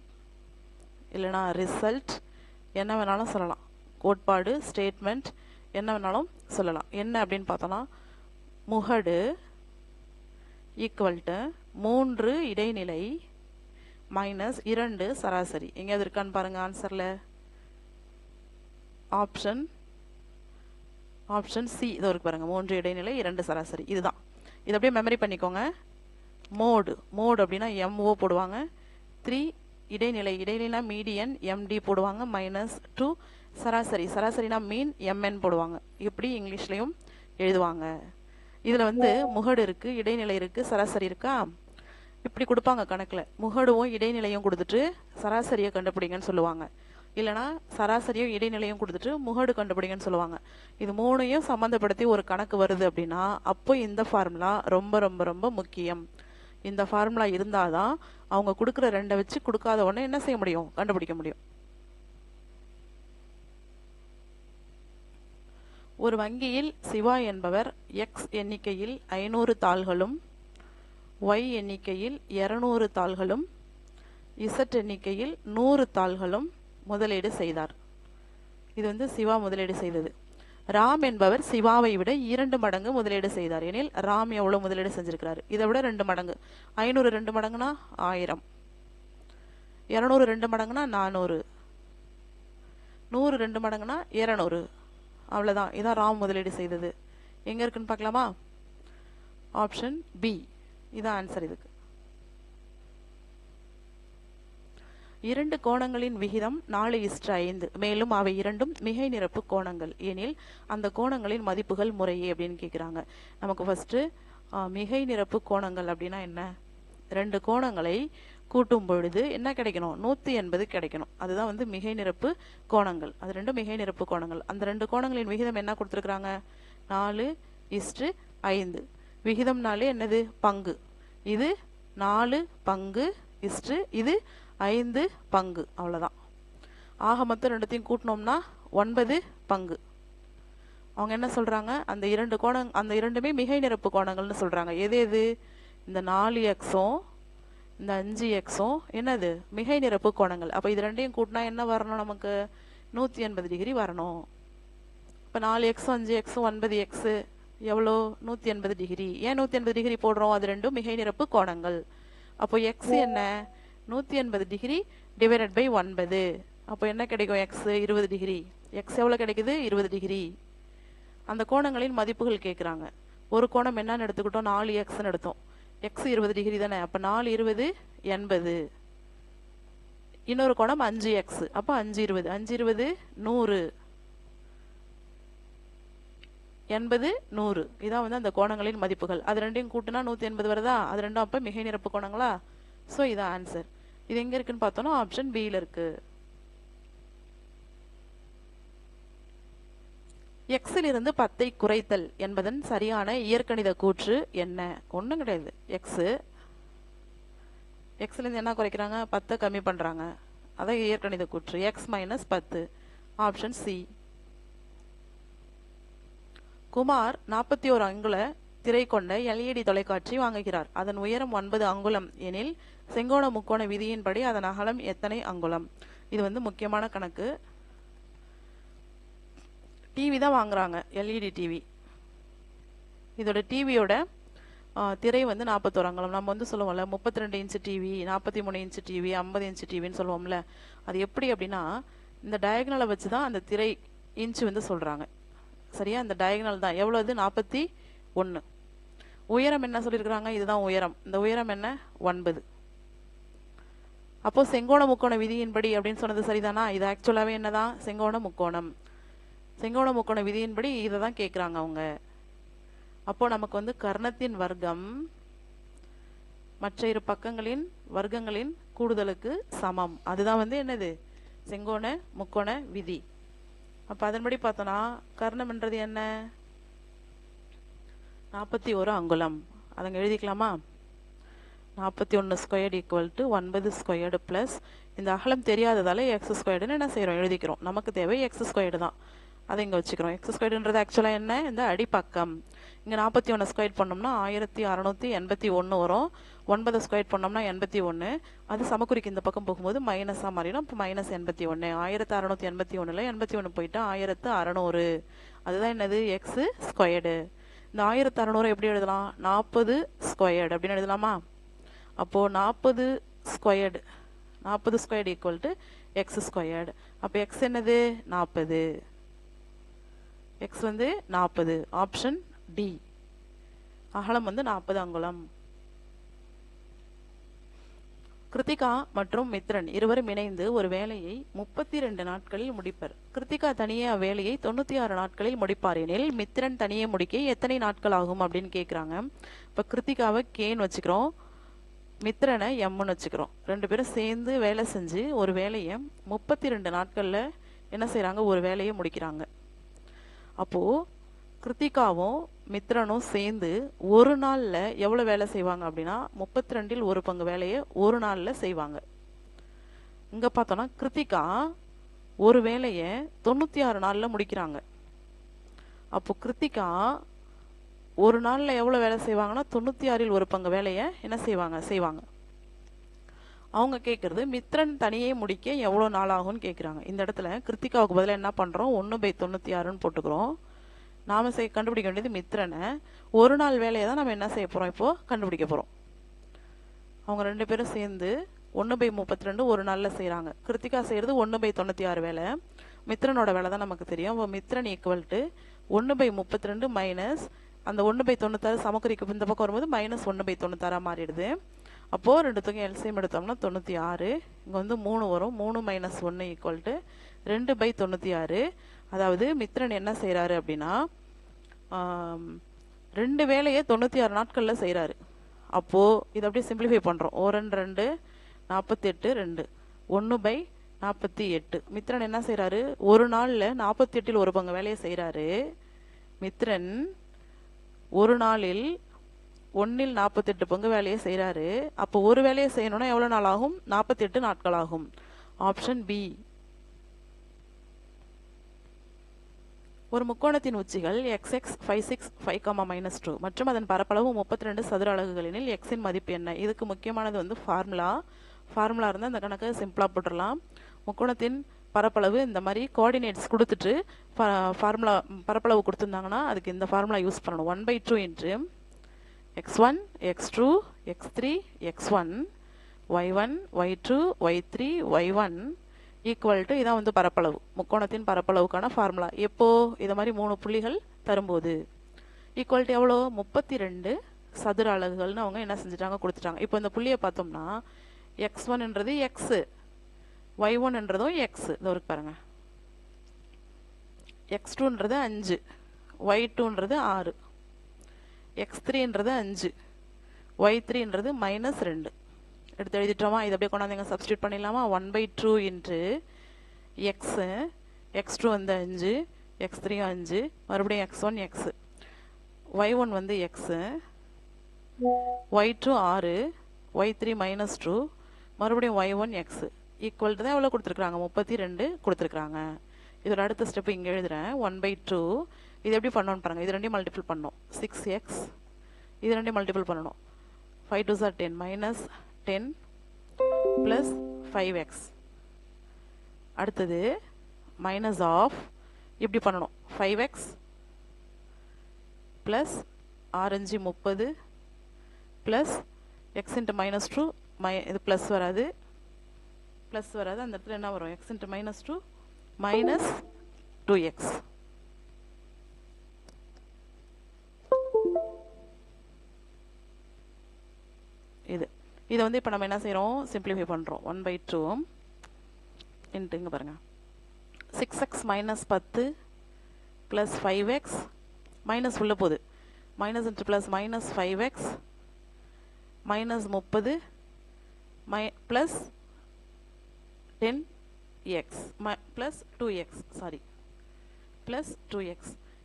இல்லைனா ரிசல்ட், என்ன வேணாலும் சொல்லலாம். கோட்பாடு, ஸ்டேட்மெண்ட், என்ன வேணாலும் சொல்லலாம். என்ன அப்படின்னு பார்த்தோன்னா, முகடு ஈக்குவல் டு 3 இடைநிலை மைனஸ் 2 சராசரி. எங்கேயாவது இருக்கான்னு பாருங்க ஆன்சரில். ஆப்ஷன் சி இதோ இருக்கு பாருங்க. 3 இடைநிலை 2 சராசரி. இதுதான். இதை அப்படியே மெமரி பண்ணிக்கோங்க. மோடு அப்படின்னா MO போடுவாங்க. 3 இடைநிலைனா மீடியன் MD போடுவாங்க. -2 சராசரினா மீன் MN போடுவாங்க. இப்படி இங்கிலீஷ்லையும் எழுதுவாங்க. இதில் வந்து முகடு இருக்கு, இடைநிலை இருக்கு, சராசரி இருக்கா? இப்படி கொடுப்பாங்க கணக்கில். முகடுவும் இடைநிலையும் கொடுத்துட்டு சராசரியை கண்டுபிடிங்கன்னு சொல்லுவாங்க. இல்லைனா சராசரியும் இடைநிலையும் கொடுத்துட்டு முகடு கண்டுபிடிங்கன்னு சொல்லுவாங்க. இது 3ஐயும் சம்மந்தப்படுத்தி ஒரு கணக்கு வருது அப்படின்னா அப்போ இந்த ஃபார்முலா ரொம்ப ரொம்ப ரொம்ப முக்கியம். இந்த ஃபார்முலா இருந்தால் தான் அவங்க கொடுக்குற 2 வச்சு கொடுக்காத உடனே என்ன செய்ய முடியும்? கண்டுபிடிக்க முடியும். ஒரு வங்கியில் சிவா என்பவர் X எண்ணிக்கையில் 500 தாள்களும் Y எண்ணிக்கையில் 200 தாள்களும் Z எண்ணிக்கையில் 100 தாள்களும் முதலீடு செய்தார். இது வந்து சிவா முதலீடு செய்தது. ராம் என்பவர் சிவாவை விட 2 மடங்கு முதலீடு செய்தார். எனில் ராம் எவ்வளவு முதலீடு செஞ்சிருக்கிறாரு? இதை விட 2 மடங்கு. 500 2 மடங்குனா 1000. 200 2 மடங்குனா 400. 100 2 மடங்குனா 200. அவ்வளோதான். இதான் ராம் முதலீடு செய்தது. எங்கே இருக்குன்னு பார்க்கலாமா? Option B. இதான் ஆன்சர் இதுக்கு. 2 கோணங்களின் விகிதம் 4:5. மேலும் அவை இரண்டும் மிகை நிரப்பு கோணங்கள் எனில் அந்த கோணங்களின் மதிப்புகள் முறையே அப்படின்னு கேட்குறாங்க. நமக்கு ஃபர்ஸ்ட் மிகை நிரப்பு கோணங்கள் அப்படின்னா என்ன? 2 கோணங்களை கூட்டும் பொழுது என்ன கிடைக்கணும்? 180 கிடைக்கணும். அதுதான் வந்து மிகை நிரப்பு கோணங்கள். அது 2 மிகை நிரப்பு கோணங்கள். அந்த 2 கோணங்களின் விகிதம் என்ன கொடுத்துருக்குறாங்க? 4:5. விகிதம்னாலே என்னது? பங்கு. இது 4 பங்கு இஸ்டு இது 5 பங்கு. அவ்வளோதான். ஆக மொத்தம் 2த்தையும் கூட்டினோம்னா 9 பங்கு. அவங்க என்ன சொல்கிறாங்க? அந்த 2 கோணம், அந்த 2மே மிகை நிரப்பு கோணங்கள்னு சொல்கிறாங்க. எது? இந்த 4x-ம் இந்த 5x-ம் என்னது? மிகை நிரப்பு கோணங்கள். அப்போ இது 2ஐயும் கூட்டினா என்ன வரணும்? நமக்கு 180 டிகிரி வரணும். இப்போ 4x 5x 9x எவ்வளோ? 180 டிகிரி. ஏன் 180 டிகிரி போடுறோம்? அது 2ம் மிகை நிரப்பு கோணங்கள். அப்போ x என்ன? 180 டிகிரி டிவைடட் பை 9. அப்போ என்ன கிடைக்கும்? x 20 degree. x எவ்வளோ கிடைக்குது? 20 டிகிரி. அந்த கோணங்களின் மதிப்புகள் கேட்குறாங்க. ஒரு கோணம் என்னன்னு எடுத்துக்கிட்டோம்? 4xன்னு எடுத்தோம். எக்ஸ் 20 டிகிரி தானே, அப்போ 4 20 80. இன்னொரு கோணம் 5x, அப்போ 5 20 5 20 100 80 100. இதான் வந்து அந்த கோணங்களின் மதிப்புகள். அது ரெண்டையும் கூட்டினா 180 வருதா, அது ரெண்டும் அப்போ மிகை நிரப்பு கோணங்களா. ஸோ இதான் ஆன்சர். இது எங்கே இருக்குன்னு பார்த்தோன்னா ஆப்ஷன் பியில் இருக்கு. எக்ஸிலிருந்து 10ஐ குறைத்தல் என்பதன் சரியான இயற்கணித கூற்று என்ன? ஒன்றும் கிடையாது. எக்ஸ்லேருந்து என்ன குறைக்கிறாங்க? 10 கம்மி பண்ணுறாங்க. அதான் இயற்கணித கூற்று. X minus 10. Option C. Kumar 41 அங்குல திரை கொண்ட எல்இடி தொலைக்காட்சி வாங்குகிறார். அதன் உயரம் 9 அங்குலம் எனில் செங்கோண முக்கோண விதியின்படி அதன் அகலம் எத்தனை அங்குலம்? இது வந்து முக்கியமான கணக்கு. டிவி தான் வாங்குறாங்க, எல்இடி டிவி. இதோட டிவியோட திரை வந்து 41 அங்குலம். நம்ம வந்து சொல்லுவோம்ல 32 inch TV, 43 inch TV, 50 inch டிவின்னு சொல்லுவோம்ல. அது எப்படி அப்படின்னா இந்த டயகனலை வச்சு தான் அந்த திரை இன்ச்சு வந்து சொல்கிறாங்க. சரியா? அந்த டயகனல் தான் எவ்வளவு? 41. உயரம் என்ன சொல்லியிருக்கிறாங்க? இதுதான் உயரம். இந்த உயரம் என்ன? 9. அப்போ செங்கோண முக்கோண விதியின்படி அப்படின்னு சொன்னது சரிதானா? இது ஆக்சுவலாகவே என்னதான்? செங்கோண முக்கோணம். செங்கோண முக்கோண விதியின்படி இதை தான் கேட்குறாங்க அவங்க. அப்போ நமக்கு வந்து கர்ணத்தின் வர்க்கம் மற்ற இரு பக்கங்களின் வர்க்கங்களின் கூடுதலுக்கு சமம். அதுதான் வந்து என்னது? செங்கோண முக்கோண விதி. அப்போ அதன்படி பார்த்தோன்னா கர்ணம்ன்றது என்ன? 41 அங்குலம். அதங்க எழுதிக்கலாமா? 41 squared equal to 9 squared plus இந்த அகலம் தெரியாததால எக்ஸ் ஸ்கொயர்டுன்னு என்ன செய்கிறோம்? எழுதிக்கிறோம். நமக்கு தேவை எக்ஸ் ஸ்கொயர்டு தான். அதை இங்கே வச்சுக்கிறோம். எக்ஸ் ஸ்கொயர்டுன்றது ஆக்சுவலாக என்ன? இந்த அடிப்பக்கம். இங்கே 41 ஸ்கொயர் பண்ணோம்னா 1681 வரும். 9 ஸ்கொயர் பண்ணோம்னா 81. அது சமக்குறிக்கு இந்த பக்கம் போகும்போது மைனஸாக மாறிடும். இப்போ மைனஸ் 81. 1681ல் 81 போயிட்டா 1600. அதுதான் என்னது? X squared. இந்த 1600 எப்படி எழுதலாம்? 40 ஸ்கொயர்டு அப்படின்னு எழுதலாமா? அப்போது 40 squared equal to x squared. அப்போ எக்ஸ் என்னது? 40. எக்ஸ் வந்து 40. Option D. அகலம் வந்து 40 அங்குலம். கிருத்திகா மற்றும் மித்ரன் இருவரும் இணைந்து ஒரு வேலையை 32 நாட்களில் முடிப்பர். கிருத்திகா தனியே அவ்வேலையை 96 நாட்களில் முடிப்பார் எனில் மித்ரன் தனியே முடிக்க எத்தனை நாட்கள் ஆகும் அப்படின்னு கேட்குறாங்க. இப்போ கிருத்திகாவை கேன்னு வச்சுக்கிறோம், மித்ரனை எம்னு வச்சுக்கிறோம். ரெண்டு பேரும் சேர்ந்து வேலை செஞ்சு ஒரு வேலையை 32 நாட்களில் என்ன செய்கிறாங்க? ஒரு வேலையை முடிக்கிறாங்க. அப்போது கிருத்திகாவும் மித்ரனும் சேர்ந்து ஒரு நாளில் எவ்வளோ வேலை செய்வாங்க அப்படின்னா 32ல் ஒரு பங்கு வேலையை ஒரு நாளில் செய்வாங்க. இங்கே பார்த்தோன்னா கிருத்திகா ஒரு வேலையை 96 நாளில் முடிக்கிறாங்க. அப்போ கிருத்திகா ஒரு நாளில் எவ்வளோ வேலை செய்வாங்கன்னா 96ல் ஒரு பங்கு வேலையை என்ன செய்வாங்க. அவங்க கேட்குறது மித்ரன் தனியே முடிக்க எவ்வளோ நாள் ஆகும்னு கேட்குறாங்க. இந்த இடத்துல கிருத்திகாவுக்கு பதிலாக என்ன பண்ணுறோம்? 1/96ன்னு போட்டுக்கிறோம். நாம் கண்டுபிடிக்க வேண்டியது மித்ரனை. ஒரு நாள் வேலையை தான் நம்ம என்ன செய்ய போகிறோம்? இப்போது கண்டுபிடிக்க போகிறோம். அவங்க ரெண்டு பேரும் சேர்ந்து 1/32 ஒரு நாளில் செய்கிறாங்க. கிருத்திகா செய்கிறது 1/96 வேலை. மித்ரனோட வேலை தான் நமக்கு தெரியும். அப்போ மித்ரன் ஈக்குவல் டு 1/32 மைனஸ் அந்த 1/96 சமக்குறிக்கு இந்த பக்கம் வரும்போது மைனஸ் 1/96 மாறிடுது. அப்போது ரெண்டு தொகையும் எல்சிஎம் எடுத்தோம்னா 96. இங்கே வந்து 3 வரும். 3 மைனஸ் 1 ஈக்குவல் டு 2/96. அதாவது மித்ரன் என்ன செய்கிறாரு அப்படின்னா 2 வேலையை 96 நாட்களில் செய்கிறாரு. அப்போது இதை அப்படியே சிம்பிளிஃபை பண்ணுறோம். 2 48 2 1/48. மித்ரன் என்ன செய்கிறாரு? ஒரு நாளில் 48ல் ஒரு பங்கு வேலையை செய்கிறாரு. மித்ரன் ஒரு நாளில் 1ல் 48 பங்கு வேலையை செய்கிறாரு. அப்போ ஒரு வேலையை செய்யணும்னா எவ்வளோ நாள் ஆகும்? 48 நாட்கள் ஆகும். Option B. ஒரு முக்கோணத்தின் உச்சிகள் XX 56 5, -2 மற்றும் அதன் பரப்பளவு 32 சதுர அலகுகளில் எக்ஸின் மதிப்பு என்ன? இதுக்கு முக்கியமானது வந்து ஃபார்முலா இருந்தால் இந்த கணக்கை சிம்பிளாக போட்டுடலாம். முக்கோணத்தின் பரப்பளவு இந்த மாதிரி கோஆர்டினேட்ஸ் கொடுத்துட்டு பரப்பளவு கொடுத்துருந்தாங்கன்னா அதுக்கு இந்த ஃபார்முலா யூஸ் பண்ணணும். 1/2 into x1 x2 x3 x1 y1 y2 y3 y1 equal to இதான் வந்து பரப்பளவு. முக்கோணத்தின் பரப்பளவுக்கான ஃபார்முலா எப்போ? இதை மாதிரி 3 புள்ளிகள் தரும்போது ஈக்குவல் டு எவ்வளோ? 32 சதுர அலகுகள்னு அவங்க என்ன செஞ்சுட்டாங்க கொடுத்துட்டாங்க. இப்போ இந்த புள்ளியை பார்த்தோம்னா x1ன்றது x, y1ன்றதும் x. இதோ இருக்கு பாருங்க. x2ன்றது 5, y2ன்றது 6, x3ன்றது 5, y3ன்றது -2. எடுத்து எழுதிட்டோமா? இது அப்படியே கொண்டாந்து சப்ஸ்டியூட் பண்ணிடலாமா? 1/2 இன்ட்டு எக்ஸ், x2 வந்து 5, x3 5, மறுபடியும் x1 x, y1 வந்து x, y2 6, y3 -2, மறுபடியும் y1 x ஈக்குவல் தான் எவ்வளோ கொடுத்துருக்குறாங்க? 32 கொடுத்துருக்குறாங்க. இதோட அடுத்த ஸ்டெப் இங்கே எழுதுகிறேன். 1/2 இது எப்படி பண்ணணும்னு பாருங்கள். இது ரெண்டையும் மல்டிபிள் பண்ணணும். 6x இது ரெண்டையும் மல்டிபிள் பண்ணணும். 5 2s are 10 -10 plus 5x. அடுத்தது மைனஸ் ஆஃப் இப்படி பண்ணணும். 5x plus 6 5 30 plus x into -2 இது ப்ளஸ் வராது, அந்த இடத்துல என்ன வரும்? x into -2 minus 2x. இதை வந்து இப்போ நம்ம என்ன செய்கிறோம்? சிம்பிளிஃபை பண்ணுறோம். 1/2 இன்ட்டு இங்கே பாருங்கள் 6x -10 ப்ளஸ் 5x மைனஸ் உள்ள போகுது. Minus into plus -5x -30 plus 10x plus 2x sorry plus 2x.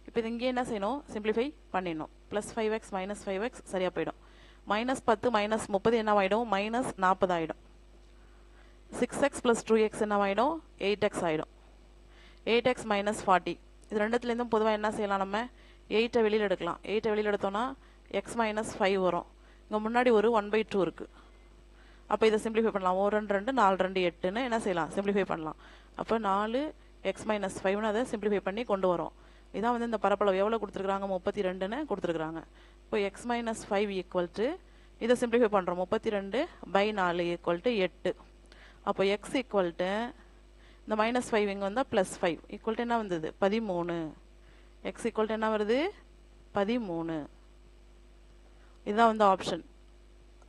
இப்போ இது இங்கே என்ன செய்யணும்? சிம்பிளிஃபை பண்ணிடணும். ப்ளஸ் 5x -5x சரியாக போயிடும். -10 -30 என்னவாயிடும்? -40 ஆகிடும். 6x plus 2x என்னவாயிடும்? 8x ஆகிடும். 8x -40 இது ரெண்டுத்துலேருந்தும் பொதுவாக என்ன செய்யலாம்? நம்ம 8 வெளியில் எடுக்கலாம். 8 வெளியில் எடுத்தோன்னா x -5 வரும். இங்கே முன்னாடி ஒரு 1/2 இருக்குது. அப்போ இதை சிம்பிளிஃபை பண்ணலாம். 1 2 2 4 2 8ன்னு என்ன செய்யலாம்? சிம்பிளிஃபை பண்ணலாம். அப்போ 4x -5ன்னு அதை சிம்பிளிஃபை பண்ணி கொண்டு வரோம். இதான் வந்து இந்த பரப்பளவு எவ்வளோ கொடுத்துருக்குறாங்க? 32ன்னு கொடுத்துருக்குறாங்க. இப்போ x -5 ஈக்குவல் டு இதை சிம்பிளிஃபை பண்ணுறோம். 32/4 ஈக்குவல் டு 8. அப்போ x ஈக்குவல் டு இந்த -5 இங்கே வந்தால் +5 ஈக்குவல் டு என்ன வந்தது? 13. x ஈக்குவல் டு என்ன வருது? 13. இதுதான் வந்து ஆப்ஷன்.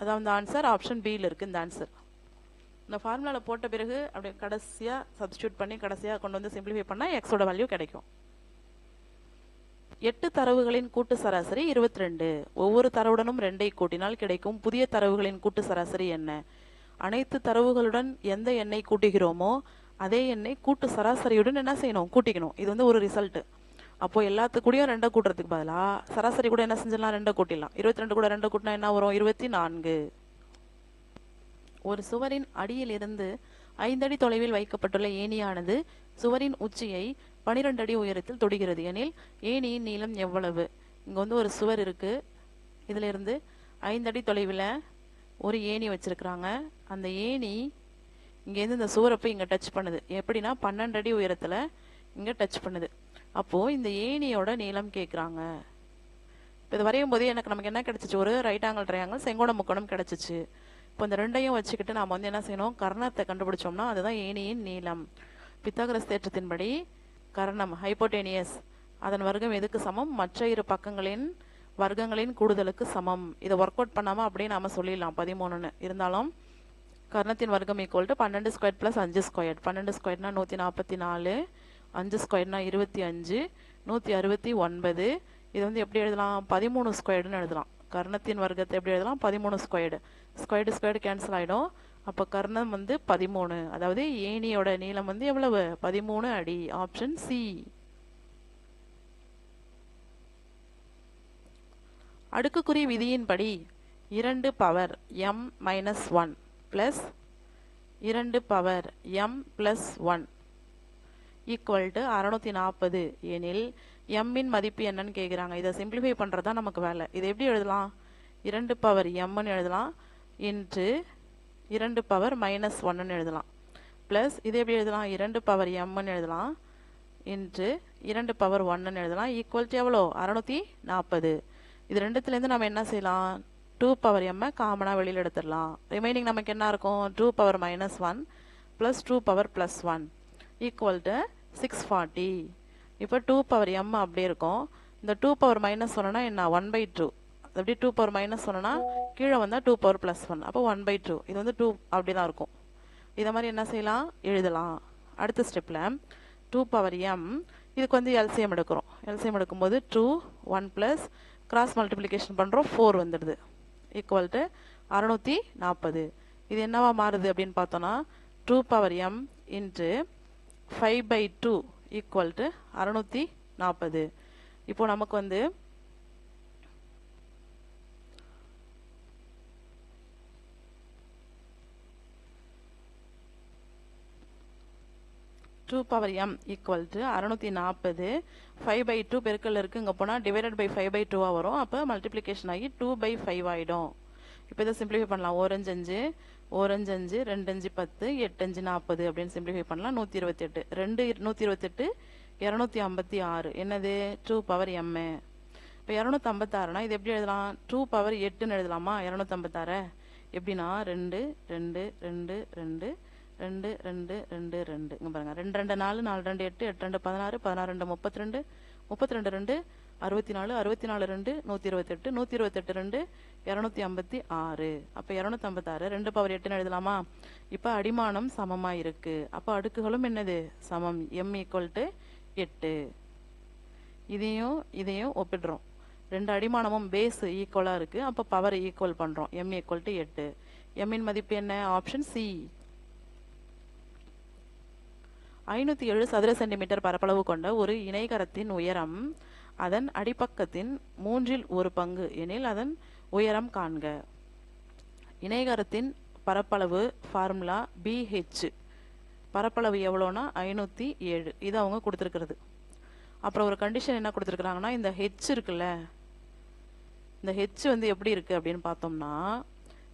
அதான் வந்து ஆன்சர். ஆப்ஷன் பியில் இருக்குது இந்த ஆன்சர். இந்த ஃபார்முலாவில் போட்ட பிறகு அப்படியே கடைசியாக சப்ஸ்டியூட் பண்ணி கடைசியாக கொண்டு வந்து சிம்பிளிஃபை பண்ணால் எக்ஸோட வேல்யூ கிடைக்கும். 8 தரவுகளின் கூட்டு சராசரி 22. ஒவ்வொரு தரவுடனும் 2ஐ கூட்டினால் கிடைக்கும் புதிய தரவுகளின் கூட்டு சராசரி என்ன? அனைத்து தரவுகளுடன் எந்த எண்ணை கூட்டுகிறோமோ அதே எண்ணை கூட்டு சராசரியுடன் என்ன செய்யணும்? கூட்டிக்கணும். இது வந்து ஒரு ரிசல்ட். அப்போ எல்லாத்துக்கூடயும் 2 கூட்டுறதுக்கு பதிலாக சராசரி கூட என்ன செஞ்சிடலாம்? 2 கூட்டிடலாம். 22 கூட 2 கூட்டினா என்ன வரும்? 24. ஒரு சுவரின் அடியிலிருந்து 5 அடி தொலைவில் வைக்கப்பட்டுள்ள ஏணியானது சுவரின் உச்சியை 12 அடி உயரத்தில் தொடுகிறது எனில் ஏணியின் நீளம் எவ்வளவு? இங்கே வந்து ஒரு சுவர் இருக்குது. இதில் இருந்து 5 அடி தொலைவில் ஒரு ஏணி வச்சுருக்குறாங்க. அந்த ஏணி இங்கேருந்து இந்த சுவரை போய் இங்கே டச் பண்ணுது. எப்படின்னா 12 அடி உயரத்தில் இங்கே டச் பண்ணுது. அப்போது இந்த ஏணியோட நீளம் கேட்குறாங்க. இப்போ இது வரையும் போதே நமக்கு என்ன கிடச்சிச்சு? ஒரு ரைட் ஆங்கிள் ட்ரையாங்கிள் செங்கோண முக்கோணம் கிடச்சிச்சு. இப்போ இந்த ரெண்டையும் வச்சுக்கிட்டு நாம் வந்து என்ன செய்யணும்? கர்ணத்தை கண்டுபிடிச்சோம்னா அதுதான் ஏணியின் நீளம். பித்தாகரஸ் தேற்றத்தின்படி கர்ணம் ஹைப்போடேனியஸ் அதன் வர்க்கம் எதுக்கு சமம்? மற்ற இரு பக்கங்களின் வர்க்கங்களின் கூடுதலுக்கு சமம். இதை ஒர்க் அவுட் பண்ணாமல் அப்படியே நாம் சொல்லிடலாம் 13ன்னு. இருந்தாலும் கர்ணத்தின் வர்க்கம் equal to 12 square plus 5 square. 12 ஸ்கொயர்னா 144, 5 ஸ்கொயர்னா 25, 169. இது வந்து எப்படி எழுதலாம்? 13 ஸ்கொயர்டுன்னு எழுதலாம். கர்ணத்தின் வர்க்கத்தை எப்படி எழுதலாம்? 13 ஸ்கொயர்டு. ஸ்கொயர்டு கேன்சல் ஆகிடும். அப்போ கர்ணம் வந்து 13. அதாவது ஏணியோட நீளம் வந்து எவ்வளவு? 13 அடி. Option C. அடுக்குக்குறி விதியின்படி 2 power m minus 1 plus 2 power m plus 1 equal to 640 எனில் எம்மின் மதிப்பு என்னன்னு கேட்குறாங்க. இதை சிம்பிளிஃபை பண்ணுறது தான் நமக்கு வேலை. இதை எப்படி எழுதலாம்? 2 பவர் mன்னு எழுதலாம் இன்ட்டு 2 பவர் மைனஸ் 1ன்னு எழுதலாம். ப்ளஸ் இது எப்படி எழுதலாம்? 2 பவர் mன்னு எழுதலாம் இன்ட்டு 2 பவர் 1ன்னு எழுதலாம். ஈக்குவல் டு எவ்வளோ? 640. இது ரெண்டுத்துலேருந்து நம்ம என்ன செய்யலாம்? 2 பவர் m காமனாக வெளியில் எடுத்துடலாம். ரிமைனிங் நமக்கு என்ன இருக்கும்? 2 power minus 1 plus 2 power plus 1 equal to 640. இப்போ 2 பவர் m அப்படியே இருக்கும். இந்த 2 பவர் மைனஸ் 1னா என்ன? 1/2. அப்படியே 2 பவர் மைனஸ் ஒன்றுனா கீழே வந்தால் 2 பவர் ப்ளஸ் ஒன், அப்போ 1/2. இது வந்து 2 அப்படி தான் இருக்கும். இதை மாதிரி என்ன செய்யலாம், எழுதலாம். அடுத்த ஸ்டெப்பில் 2 பவர் m, இதுக்கு வந்து எல்சிஎம் எடுக்கிறோம். எல்சிஎம் எடுக்கும்போது 2 1 ப்ளஸ் கிராஸ் மல்டிப்ளிகேஷன் பண்ணுறோம், 4 வந்துடுது, ஈக்குவல் டு 640. இது என்னவா மாறுது அப்படின்னு பார்த்தோன்னா 2 power m into 5/2 equal to 640. இப்போ நமக்கு வந்து two power m equal to 640. 5/2 பெருக்கல் இருக்கு, இங்கே போனால் டிவைடட் பை 5/2 வரும். அப்போ மல்டிப்ளிகேஷன் ஆகி 2/5 ஆகிடும். இப்போ இதை சிம்பிளிஃபை பண்ணலாம். 1 5 5, 1 5 5, 2 5 10, 8 5 40 அப்படின்னு சிம்பிளிஃபை பண்ணலாம். 128, 2 128, 256. என்னது 2 பவர் m. இப்போ 256னா இது எப்படி எழுதலாம், 2 பவர் 8ன்னு எழுதலாமா. 256 எப்படின்னா 2 2 2 2 2 2 2 2 இங்கே பாருங்க, 2 2 4 4 2 8 8 2 16 16 2 32 32 2 64 64 2 128 128 2 256. அப்போ 256 2 பவர் 8ன்னு எழுதலாமா. இப்போ அடிமானம் சமமாக இருக்கு. அப்போ அடுக்குகளும் என்னது சமம், m ஈக்குவல் டு 8. இதையும் இதையும் ஒப்பிடுறோம். ரெண்டு அடிமானமும் பேஸ் ஈக்குவலாக இருக்குது. அப்போ பவர் ஈக்குவல் பண்ணுறோம். m equal to 8. m-இன் மதிப்பு என்ன, ஆப்ஷன் சி. 507 சதுர சென்டிமீட்டர் பரப்பளவு கொண்ட ஒரு இணைகரத்தின் உயரம் அதன் அடிப்பக்கத்தின் 1/3 எனில் அதன் உயரம் காண்க. இணைகரத்தின் பரப்பளவு ஃபார்முலா BH. பரப்பளவு எவ்வளோனா 507. இது அவங்க கொடுத்துருக்கிறது. அப்புறம் ஒரு கண்டிஷன் என்ன கொடுத்துருக்குறாங்கன்னா, இந்த ஹெச் இருக்குல்ல, இந்த ஹெச் வந்து எப்படி இருக்குது அப்படின்னு பார்த்தோம்னா,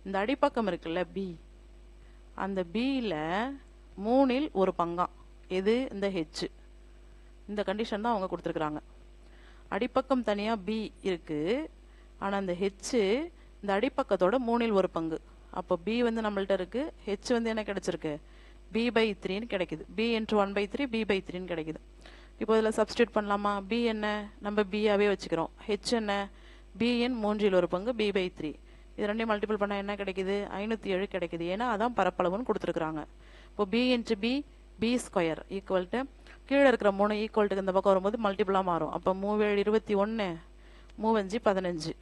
இந்த அடிப்பக்கம் இருக்குல்ல பி, அந்த பியில் 3/1 எது இந்த ஹெச். இந்த கண்டிஷன் தான் அவங்க கொடுத்துருக்குறாங்க. அடிப்பக்கம் தனியாக பி இருக்குது, ஆனால் அந்த ஹெச்சு இந்த அடிப்பக்கத்தோட 3/1. அப்போ பி வந்து நம்மள்ட்ட இருக்குது, ஹெச் வந்து என்ன கிடச்சிருக்கு, b/3ன்னு கிடைக்குது. b × 1/3 b/3ன்னு கிடைக்குது. இப்போ இதில் சப்ஸ்டியூட் பண்ணலாமா. பி என்ன, நம்ம பியாவே வச்சுக்கிறோம். ஹெச் என்ன, b/3 b/3. இது ரெண்டையும் மல்டிபிள் பண்ணால் என்ன கிடைக்குது, 507 கிடைக்குது. ஏன்னா அதான் பரப்பளவுன்னு கொடுத்துருக்குறாங்க. இப்போ b × b b² equal to கீழே இருக்கிற 3 ஈக்குவல்ட்டுக்கு இந்த பக்கம் வரும்போது மல்டிபிளாக மாறும். அப்போ 3 7 21, 3 5 15.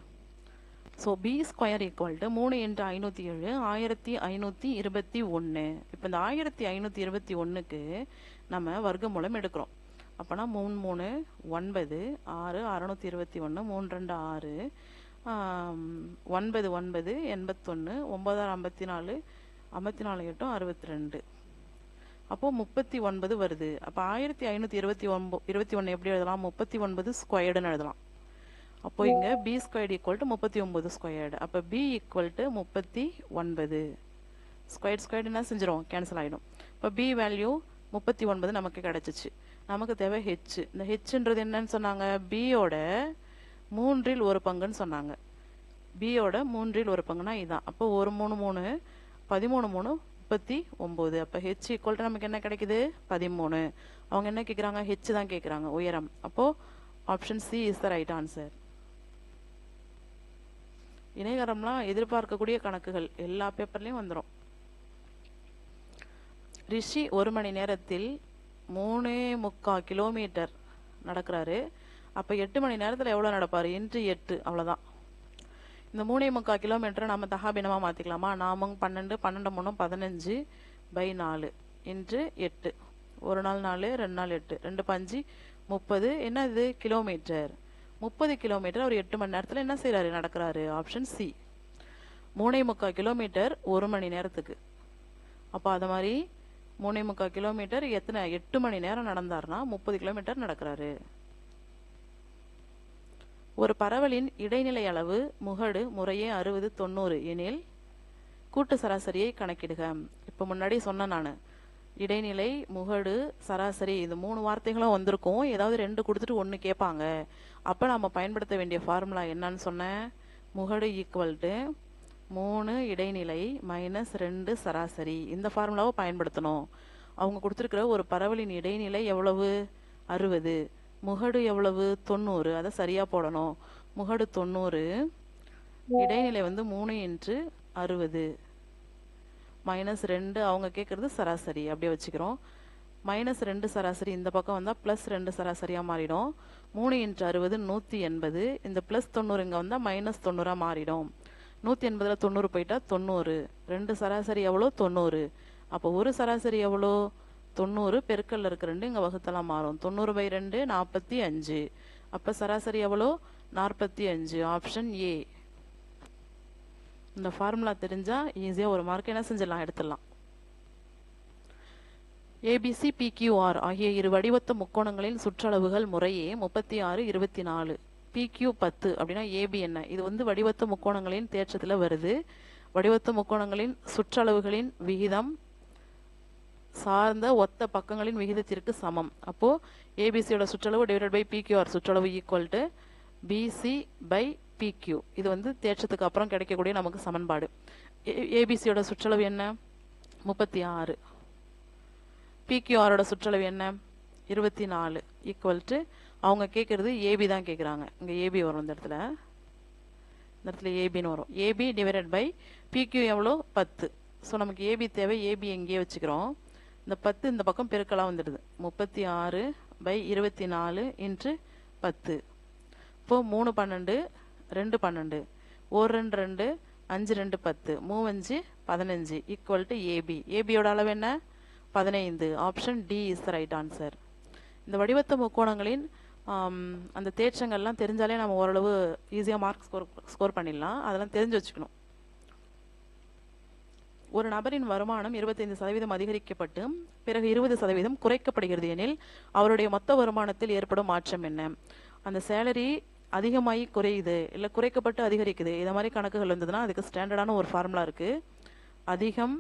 So b² equal to 3 × 507 1521. இப்போ இந்த 1521க்கு நம்ம வர்க்கமூலம் எடுக்கிறோம். அப்போனா 3 3 9 6 621 3 2 6 9 9 81 9 54 54 8 62. அப்போ 39 வருது. அப்போ 1521 எப்படி எழுதலாம், 39 ஸ்கொயர்டுன்னு எழுதலாம். அப்போ இங்கே b² ஈக்குவல் டு 39 ஸ்கொயர்டு. அப்போ b ஈக்குவல் டு 39. ஸ்கொயர்டு என்ன செஞ்சிடும், கேன்சல் ஆகிடும். இப்போ b வேல்யூ 39 நமக்கு கிடச்சிச்சு. நமக்கு தேவை ஹெச். இந்த ஹெச்ன்றது என்னன்னு சொன்னாங்க, பியோட 3/1 சொன்னாங்க. பியோட 3/1 இதுதான். அப்போ 1 3 3 13 3 39. அப்போ ஹெச் ஈக்குவல் டு நமக்கு என்ன கிடைக்குது, 13. அவங்க என்ன கேட்குறாங்க, ஹெச் தான் கேட்குறாங்க, உயரம். அப்போது option C is the right answer. இணைகரம்லாம் எதிர்பார்க்கக்கூடிய கணக்குகள் எல்லா பேப்பர்லேயும் வந்துடும். ரிஷி 1 மணி நேரத்தில் 3.75 கிலோமீட்டர் நடக்கிறாரு. அப்போ 8 மணி நேரத்தில் எவ்வளோ நடப்பார், × 8. அவ்வளோதான். இந்த 3.75 கிலோமீட்டரை நம்ம தகாபினமாக மாற்றிக்கலாமா. 4 12 12 3 15/4 × 8. ஒரு நாள் 4 2 நாள் 8 2 5 30. என்ன இது கிலோமீட்டர், 30 கிலோமீட்டர் அவர் 8 மணி நேரத்தில் என்ன செய்கிறாரு, நடக்கிறாரு. Option C. 3.75 கிலோமீட்டர் 1 மணி நேரத்துக்கு. அப்போ அது மாதிரி 3.75 கிலோமீட்டர் எத்தனை 8 மணி நேரம் நடந்தார்னா 30 கிலோமீட்டர் நடக்கிறாரு. ஒரு பரவலின் இடைநிலை அளவு முகடு முறையே 60 90 எனில் கூட்டு சராசரியை கணக்கிடுக. இப்போ முன்னாடி சொன்னேன் நான், இடைநிலை முகடு சராசரி இது 3 வார்த்தைகளும் வந்திருக்கும். ஏதாவது 2 கொடுத்துட்டு 1 கேட்பாங்க. அப்போ நம்ம பயன்படுத்த வேண்டிய ஃபார்முலா என்னன்னு சொன்னேன், முகடு ஈக்குவல் டு 3 இடைநிலை மைனஸ் 2 சராசரி. இந்த ஃபார்முலாவை பயன்படுத்தணும். அவங்க கொடுத்துருக்கிற ஒரு பரவலின் இடைநிலை எவ்வளவு, 60, முகடு எவ்வளவு 90, அதை சரியாக போடணும். முகடு 90, இடைநிலை வந்து 3/60 -2 அவங்க கேட்குறது சராசரி அப்படியே வச்சுக்கிறோம். -2 சராசரி இந்த பக்கம் வந்தால் +2 சராசரியாக மாறிடும். 3×60 180. இந்த +90 இங்கே வந்தால் -90 மாறிடும். 180ல் 90 போயிட்டா 90. 2 சராசரி எவ்வளோ? 90. அப்போ ஒரு சராசரி எவ்வளோ? 90 பெருக்கல்ல இருக்க 2 இங்கே வகுத்தலாம் மாறும். 90/2 45. அப்போ சராசரி எவ்வளோ? 45. Option A. இந்த ஃபார்முலா தெரிஞ்சால் ஈஸியாக ஒரு மார்க் என்ன செஞ்சிடலாம், எடுத்துடலாம். ஏபிசி பிக்யூஆர் ஆகிய இரு வடிவத்த முக்கோணங்களின் சுற்றளவுகள் முறையே 36, 24. பிக்யூ 10 அப்படின்னா ஏபி என்ன? இது வந்து வடிவத்த முக்கோணங்களின் தேற்றத்தில் வருது. வடிவத்த முக்கோணங்களின் சுற்றளவுகளின் விகிதம் சார்ந்த ஒத்த பக்கங்களின் விகிதத்திற்கு சமம். அப்போ ஏபிசியோட சுற்றளவு டிவைடட் பை பிக்யூஆர் சுற்றளவு equal to BC by PQ. இது வந்து தேற்றத்துக்கு அப்புறம் கிடைக்கக்கூடிய நமக்கு சமன்பாடு. ஏபிசியோட சுற்றளவு என்ன? 36. பிக்யூஆரோட சுற்றளவு என்ன? 24 ஈக்குவல் டு அவங்க கேட்குறது ஏபி தான் கேட்குறாங்க. இங்கே ஏபி வரும் இந்த இடத்துல ஏபின்னு வரும். ஏபி டிவைடட் பை பிக்யூ எவ்வளோ? 10. ஸோ நமக்கு ஏபி தேவை. ஏபி எங்கேயே வச்சுக்கிறோம். இந்த 10 இந்த பக்கம் பெருக்கலாம் வந்துடுது. 36/24 × 10. இப்போ 3 12 2 12 1 2 2 5 2 10 3 5 15 ஈக்குவல் டு ஏபி. ஏபியோட அளவு என்ன? 15. Option D is the right answer. இந்த வடிவத்த முக்கோணங்களின் அந்த தேற்றங்கள்லாம் தெரிஞ்சாலே நம்ம ஓரளவு ஈஸியாக மார்க் ஸ்கோர் பண்ணிடலாம். அதெல்லாம் தெரிஞ்சு வச்சுக்கணும். ஒரு நபரின் வருமானம் 25% அதிகரிக்கப்பட்டு பிறகு 20% குறைக்கப்படுகிறது எனில் அவருடைய மொத்த வருமானத்தில் ஏற்படும் மாற்றம் என்ன? அந்த சேலரி அதிகமாகி குறையுது இல்லை குறைக்கப்பட்டு அதிகரிக்குது, இதை மாதிரி கணக்குகள் இருந்ததுன்னா அதுக்கு ஸ்டாண்டர்டான ஒரு ஃபார்முலா இருக்குது. அதிகம்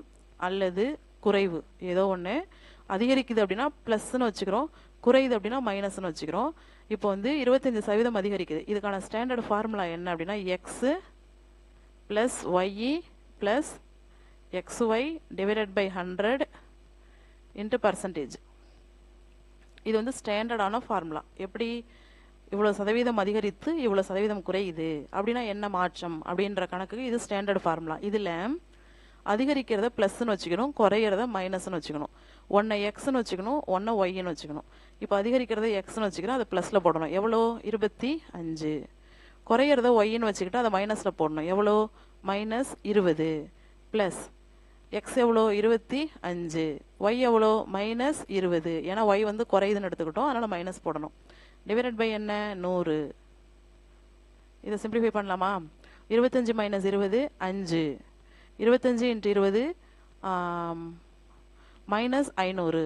அல்லது குறைவு ஏதோ ஒன்று. அதிகரிக்குது அப்படின்னா ப்ளஸ்ன்னு வச்சுக்கிறோம், குறையுது அப்படின்னா மைனஸ்ன்னு வச்சுக்கிறோம். இப்போ வந்து 25% அதிகரிக்குது. இதுக்கான ஸ்டாண்டர்ட் ஃபார்முலா என்ன அப்படின்னா x plus y plus XY divided by 100 into percentage. இது வந்து ஸ்டாண்டர்டான ஃபார்முலா. எப்படி இவ்வளோ சதவீதம் அதிகரித்து இவ்வளோ சதவீதம் குறையுது அப்படின்னா என்ன மாற்றம் அப்படின்ற கணக்குக்கு இது ஸ்டாண்டர்ட் ஃபார்முலா. இதில் அதிகரிக்கிறத ப்ளஸ்ன்னு வச்சுக்கணும், குறையிறத மைனஸ்ன்னு வச்சுக்கணும். ஒன்றை எக்ஸ்ன்னு வச்சுக்கணும், ஒன்றை ஒய்ன்னு வச்சுக்கணும். இப்போ அதிகரிக்கிறத எக்ஸ்ன்னு வச்சுக்கிறோம், அதை ப்ளஸில் போடணும். எவ்வளோ? 25. குறையிறத ஒய்ன்னு வச்சுக்கிட்டு அதை மைனஸில் போடணும். எவ்வளோ? -20 ப்ளஸ் எக்ஸ் எவ்வளோ? 25. ஒய் எவ்வளோ? -20. ஏன்னா ஒய் வந்து குறையுதுன்னு எடுத்துக்கிட்டோம், அதனால் மைனஸ் போடணும். டிவைடட் பை என்ன? 100. இதை சிம்பிளிஃபை பண்ணலாமா? 25 - 20 5. 25 × 20 -500.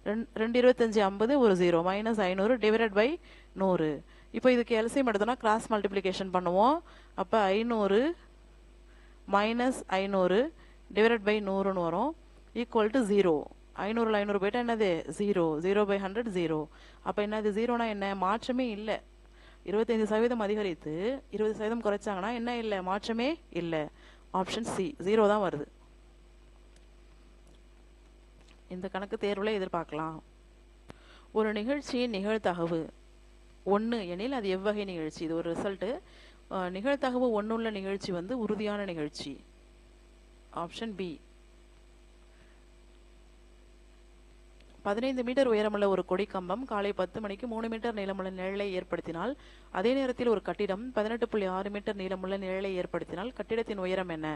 2 25 50 ஒரு 0 -500 டிவைடட் பை 100. இப்போ இதுக்கு எல்சிஎம் எடுத்தோம்னா கிராஸ் மல்டிப்ளிகேஷன் பண்ணுவோம். அப்போ 500 -500 டிவைடட் பை 100ன்னு வரும் ஈக்குவல் டு 0. 500ல் 500 போயிட்டா என்னது? 0. 0/100 0. அப்போ என்னது? 0னா என்ன? மாற்றமே இல்லை. 25% அதிகரித்து 20% குறைச்சாங்கன்னா என்ன இல்லை? மாற்றமே இல்லை. ஆப்ஷன் சி 0 தான் வருது. இந்த கணக்கு தேர்வில் எதிர்பார்க்கலாம். ஒரு நிகழ்ச்சியின் நிகழ்தகவு 1 எனில் அது எவ்வகை நிகழ்ச்சி? இது ஒரு ரிசல்ட்டு. நிகழ்தகவு 1 உள்ள நிகழ்ச்சி வந்து உறுதியான நிகழ்ச்சி. Option B. 15 மீட்டர் உயரமுள்ள ஒரு கொடி கம்பம் காலை 10 மணிக்கு 3 மீட்டர் நீளமுள்ள நிழலை ஏற்படுத்தினால் அதே நேரத்தில் ஒரு கட்டிடம் 18.6 மீட்டர் நீளமுள்ள நிழலை ஏற்படுத்தினால் கட்டிடத்தின் உயரம் என்ன?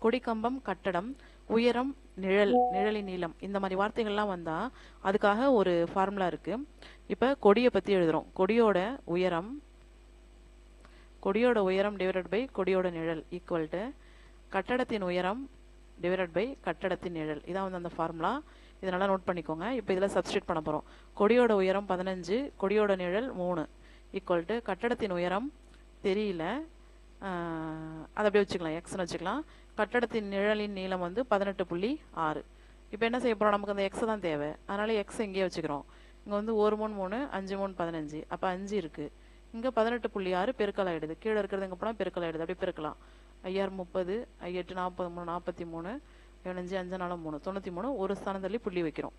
கொடிக்கம்பம், கட்டடம், உயரம், நிழல், நிழலின் நீளம், இந்த மாதிரி வார்த்தைகள்லாம் வந்தால் அதுக்காக ஒரு ஃபார்முலா இருக்குது. இப்போ கொடியை பற்றி எழுதுகிறோம். கொடியோட உயரம் டிவைடட் பை கொடியோட நிழல் ஈக்குவல் டு கட்டடத்தின் உயரம் டிவைடட் பை கட்டடத்தின் நிழல். இதான் வந்து அந்த ஃபார்முலா. இதனால் நோட் பண்ணிக்கோங்க. இப்போ இதில் சப்ஸ்டியூட் பண்ண போகிறோம். கொடியோட உயரம் 15, கொடியோட நிழல் 3 ஈக்குவல் டு கட்டடத்தின் உயரம் தெரியல, அதை அப்படியே வச்சுக்கலாம், எக்ஸ்ன்னு வச்சுக்கலாம். கட்டடத்தின் நிழலின் நீளம் வந்து 18.6. இப்போ என்ன செய்ய போகிறோம்? நமக்கு அந்த எக்ஸ் தான் தேவை, அதனால் எக்ஸ் எங்கேயே வச்சுக்கிறோம். இங்கே வந்து 1 3 3 5 3 15, அப்போ 5 இருக்குது. இங்கே 18.6 பெருக்கல் ஆகிடுது. கீழே இருக்கிறது எங்கே போனால் பெருக்கல் ஆகிடுது. அப்படியே பெருக்கலாம். 5 30, 8 43, 43, 5 5 4 3 93. ஒரு ஸ்தானம் தள்ளி புள்ளி வைக்கிறோம்.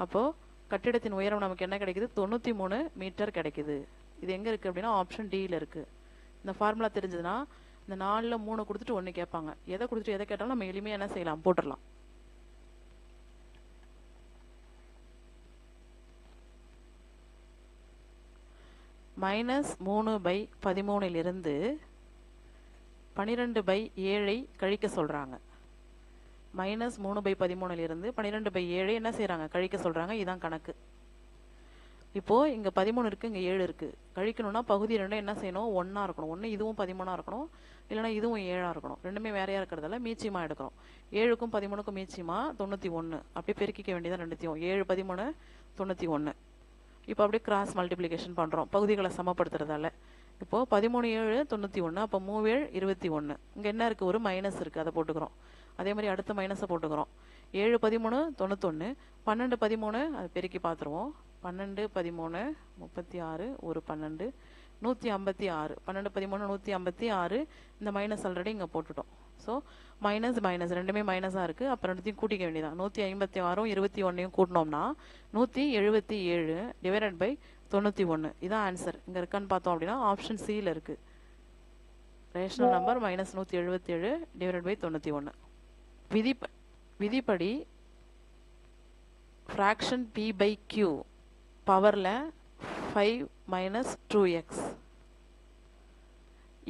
அப்போது கட்டிடத்தின் உயரம் நமக்கு என்ன கிடைக்குது? 93 மீட்டர் கிடைக்குது. இது எங்கே இருக்குது அப்படின்னா ஆப்ஷன் டியில் இருக்குது. இந்த ஃபார்முலா தெரிஞ்சதுன்னா இந்த 4ல் 3 கொடுத்துட்டு 1 கேட்பாங்க. எதை கொடுத்துட்டு எதை கேட்டாலும் நம்ம எளிமையாக என்ன செய்யலாம், போட்டுடலாம். -3/13 12/7 கழிக்க சொல்கிறாங்க. -3/13 12/7 என்ன செய்கிறாங்க, கழிக்க சொல்கிறாங்க. இதுதான் கணக்கு. இப்போது இங்கே 13 இருக்குது, இங்கே 7 இருக்குது. கழிக்கணும்னா பகுதி ரெண்டும் என்ன செய்யணும், 1 இருக்கணும். ஒன்று இதுவும் 13 இருக்கணும், இல்லைனா இதுவும் 7 இருக்கணும். ரெண்டுமே வேறையாக இருக்கிறதால மீச்சியமாக எடுக்கிறோம். 7க்கும் 13க்கும் மீச்சியமாக 91. அப்படியே பெருக்கிக்க வேண்டியதான் ரெண்டுத்தையும். 7 13 91. இப்போ அப்படியே கிராஸ் மல்டிப்ளிகேஷன் பண்ணுறோம் பகுதிகளை சமப்படுத்துறதால. இப்போது 13 7 91. அப்போ 3 7 21. இங்கே என்ன இருக்குது, ஒரு மைனஸ் இருக்குது, அதை போட்டுக்கிறோம். அதே மாதிரி அடுத்த மைனஸை போட்டுக்கிறோம். 7 13 91. 12 13 அதை பெருக்கி பார்த்துருவோம். 12 13 36 ஒரு 12 156. 12 13 156. இந்த மைனஸ் ஆல்ரெடி இங்கே போட்டுட்டோம். ஸோ மைனஸ் மைனஸ் ரெண்டுமே மைனஸாக இருக்குது. அப்போ ரெண்டுத்தையும் கூட்டிக்க வேண்டியதான். 156 21 கூட்டினோம்னா 177 டிவைடட் பை 91. இதான் ஆன்சர். இங்கே இருக்கான்னு பார்த்தோம் அப்படின்னா ஆப்ஷன் சியில் இருக்குது. Rational number -177 divided by 91. விதிப்படி ஃப்ராக்ஷன் p/q பவரில் 5 - 2x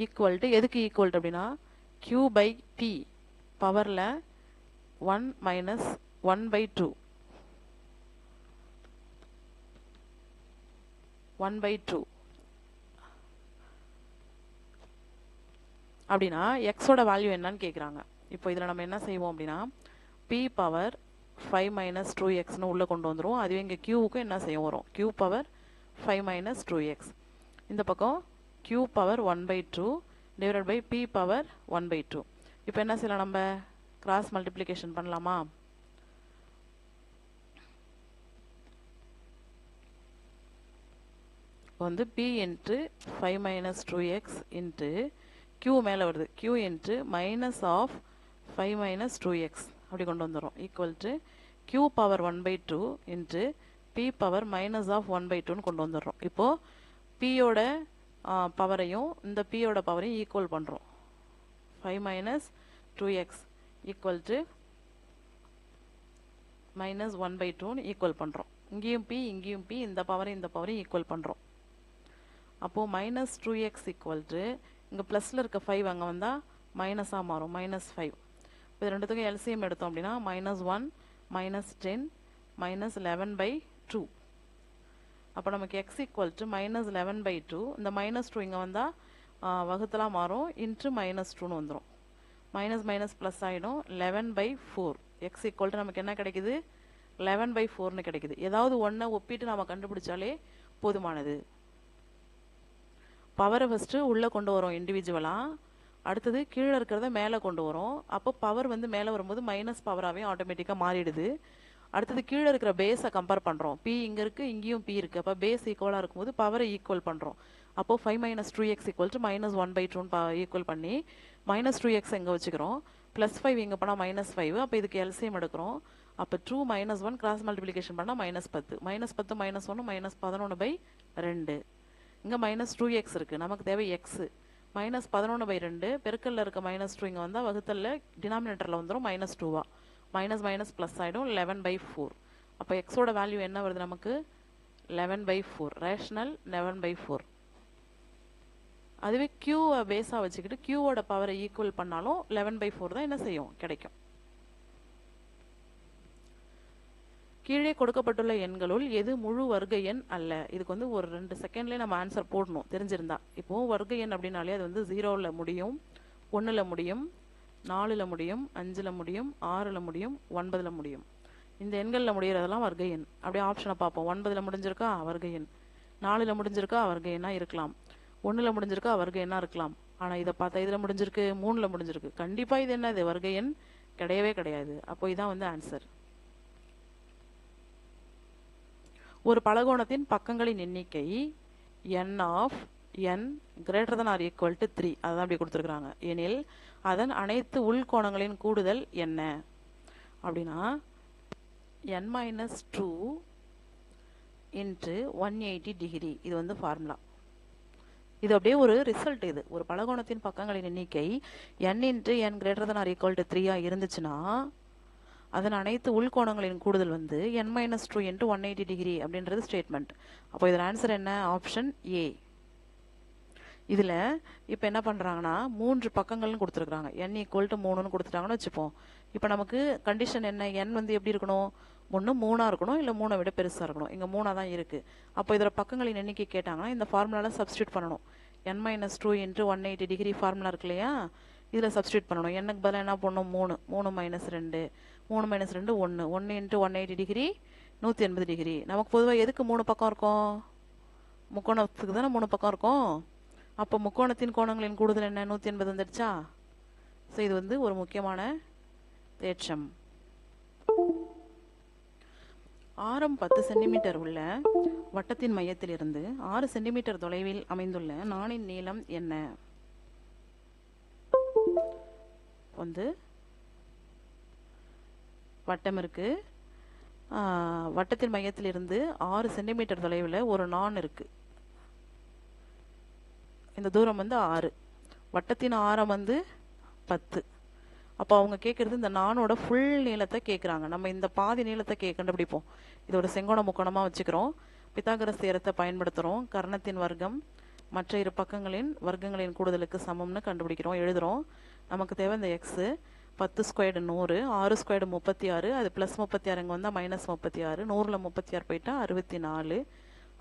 ஈக்குவல் டு எதுக்கு ஈக்குவல் டு அப்படின்னா q/p பவரில் 1 - 1/2 1/2 அப்படின்னா எக்ஸோட வேல்யூ என்னன்னு கேட்குறாங்க. இப்போ இதில் நம்ம என்ன செய்வோம் அப்படின்னா p பவர் 5 - 2xன்னு உள்ளே கொண்டு வந்துடும். அதுவே இங்கே க்யூவுக்கும் என்ன செய்யும் வரும், q பவர் 5 - 2x. இந்த பக்கம் q power 1/2 divided by p power 1/2. இப்போ என்ன செய்யலாம், நம்ம கிராஸ் மல்டிப்ளிகேஷன் பண்ணலாமா? வந்து p into 5 - 2x into q மேலே வருது, q into minus of 5 - 2x அப்படி கொண்டு வந்துடும். Equal to q power 1/2 into p power minus of 1/2ன்னு கொண்டு வந்துடுறோம். இப்போது பியோட பவரையும் இந்த பியோட பவரையும் ஈக்குவல் பண்ணுறோம். 5 - 2x ஈக்குவல் டு -1/2ன்னு ஈக்குவல் பண்ணுறோம். இங்கேயும் p இங்கேயும் p, இந்த பவரையும் இந்த பவரையும் ஈக்குவல் பண்ணுறோம். அப்போது -2x ஈக்குவல் டு இங்கே ப்ளஸில் இருக்க 5 அங்கே வந்தால் மைனஸாக மாறும், -5. இது ரெண்டுத்துக்கும் எல்சிஎம் எடுத்தோம் அப்படின்னா -1 -10 -11/2. அப்போ நமக்கு x ஈக்குவல் டு -11/2. இந்த -2 இங்கே வந்தால் வகுத்தலாக மாறும், இன்ட்டு -2ன்னு வந்துடும். மைனஸ் மைனஸ் ப்ளஸ் ஆகிடும், 11/4. x ஈக்குவல் டு நமக்கு என்ன கிடைக்குது, 11/4ன்னு கிடைக்குது. ஏதாவது ஒன்றை ஒப்பிட்டு நம்ம கண்டுபிடிச்சாலே போதுமானது. பவரை ஃபஸ்ட்டு உள்ளே கொண்டு வரோம் இண்டிவிஜுவலாக, அடுத்தது கீழே இருக்கிறத மேலே கொண்டு வரோம். அப்போ பவர் வந்து மேலே வரும்போது மைனஸ் பவராகவே ஆட்டோமேட்டிக்காக மாறிடுது. அடுத்தது கீழே இருக்கிற பேஸை கம்பேர் பண்ணுறோம். p இங்கே இருக்குது, இங்கேயும் p இருக்குது. அப்போ பேஸ் ஈக்குவலாக இருக்கும்போது பவரை ஈக்குவல் பண்ணுறோம். அப்போது 5 - 2x ஈக்குவல் டு -1/2ன்னு ஈக்குவல் பண்ணி -2x எங்கே வச்சுக்கிறோம், +5 இங்கே போனால் -5. அப்போ இதுக்கு எல்சிஎம் எடுக்கிறோம். அப்போ 2 - 1 கிராஸ் மல்டிப்ளிகேஷன் பண்ணால் -10. -10 -1 -11/2. இங்கே -2x இருக்குது, நமக்கு தேவை எக்ஸ். -11/2 பெருக்கல்ல இருக்க -2 இங்கே வந்தால் வகுத்தல்ல டினாமினேட்டரில் வந்துடும் -2வா. மைனஸ் மைனஸ் ப்ளஸ் ஆகிடும், 11/4. அப்போ எக்ஸோட வேல்யூ என்ன வருது நமக்கு, 11/4. ரேஷனல் 11/4. அதுவே க்யூவை பேஸாக வச்சுக்கிட்டு க்யூவோட பவரை ஈக்குவல் பண்ணாலும் 11/4 தான் என்ன செய்யும், கிடைக்கும். கீழே கொடுக்கப்பட்டுள்ள எண்களுள் எது முழு வர்க்க எண் அல்ல? இதுக்கு வந்து ஒரு 2 செகண்ட்லேயே நம்ம ஆன்சர் போடணும் தெரிஞ்சிருந்தா. இப்போது வர்க்க எண் அப்படின்னாலே அது வந்து 0ல் முடியும், 1ல் முடியும், 4ல் முடியும், 5ல் முடியும், 6ல் முடியும், 9ல் முடியும். இந்த எண்களில் முடிகிறதெல்லாம் வர்க்க எண். அப்படியே ஆப்ஷனை பார்ப்போம். 9ல் முடிஞ்சிருக்கா வர்க்க எண், 4ல் முடிஞ்சிருக்கா வர்க்க எண்ணாக இருக்கலாம், 1ல் முடிஞ்சிருக்கா வர்க்க எண்ணாக இருக்கலாம். ஆனால் இதை பார்த்தா இதில் முடிஞ்சிருக்கு, 3ல் முடிஞ்சிருக்கு. கண்டிப்பாக இது என்ன, இது வர்க்க எண் கிடையவே கிடையாது. அப்போ இதான் வந்து ஆன்சர். ஒரு பலகோணத்தின் பக்கங்களின் எண்ணிக்கை n of n greater than or equal to 3, அதுதான் அப்படி கொடுத்துருக்குறாங்க. எனில் அதன் அனைத்து உள்கோணங்களின் கூடுதல் என்ன அப்படின்னா n - 2 × 180 டிகிரி. இது வந்து ஃபார்முலா. இது அப்படியே ஒரு ரிசல்ட். இது ஒரு பலகோணத்தின் பக்கங்களின் எண்ணிக்கை n × n ≥ 3 இருந்துச்சுன்னா அதன் அனைத்து உள்கோணங்களின் கூடுதல் வந்து n - 2 × 180 டிகிரி அப்படின்றது ஸ்டேட்மெண்ட். அப்போ இதன் ஆன்சர் என்ன? Option A. இதில் இப்போ என்ன பண்ணுறாங்கன்னா 3 பக்கங்கள்னு கொடுத்துருக்குறாங்க. n = 3ன்னு கொடுத்துட்டாங்கன்னு வச்சுப்போம். இப்போ நமக்கு கண்டிஷன் என்ன? n வந்து எப்படி இருக்கணும்? ஒன்று 3ஆக இருக்கணும், இல்லை 3ஐ விட பெருசாக இருக்கணும். இங்கே 3ஆக தான் இருக்குது. அப்போ இதில் பக்கங்களின் எண்ணிக்கை கேட்டாங்கன்னா இந்த ஃபார்முலாவில் சப்ஸ்டியூட் பண்ணணும். n - 2 × 180 டிகிரி ஃபார்முலா இருக்கு இல்லையா, இதில் சப்ஸ்டியூட் பண்ணணும். n க்கு பதிலாக என்ன பண்ணணும்? 3 3 - 2 3 - 2 1 1 × 180 டிகிரி 180 டிகிரி. நமக்கு பொதுவாக எதுக்கு 3 பக்கம் இருக்கும்? முக்கோணத்துக்கு தானே 3 பக்கம் இருக்கும். அப்போ முக்கோணத்தின் கோணங்களின் கூடுதல் என்ன? 180 வந்துடுச்சா? ஸோ இது வந்து ஒரு முக்கியமான தேற்றம். ஆரம் 10 சென்டிமீட்டர் உள்ள வட்டத்தின் மையத்திலிருந்து 6 சென்டிமீட்டர் தொலைவில் அமைந்துள்ள நாணின் நீளம் என்ன? வந்து வட்டம் இருக்கு. வட்டத்தின் மையத்திலிருந்து 6 சென்டிமீட்டர் தொலைவில் ஒரு நாண் இருக்கு. இந்த தூரம் வந்து 6, வட்டத்தின் ஆரம் வந்து 10. அப்போ அவங்க கேட்குறது இந்த நானோட ஃபுல் நீளத்தை கேட்குறாங்க. நம்ம இந்த பாதி நீளத்தை கண்டுபிடிப்போம். இது ஒரு செங்கோண முக்கோணமாக வச்சுக்கிறோம். பித்தாகரஸ் தியரத்தை பயன்படுத்துகிறோம். கர்ணத்தின் வர்க்கம் மற்ற இரு பக்கங்களின் வர்க்கங்களின் கூடுதலுக்கு சமம்னு கண்டுபிடிக்கிறோம், எழுதுகிறோம். நமக்கு தேவை இந்த எக்ஸு. 10 ஸ்கொயர்டு 100, 6 ஸ்கொயர்டு 36, அது ப்ளஸ் 36, இங்கே வந்தால் மைனஸ் 36, 100ல் 36 போயிட்டா 64,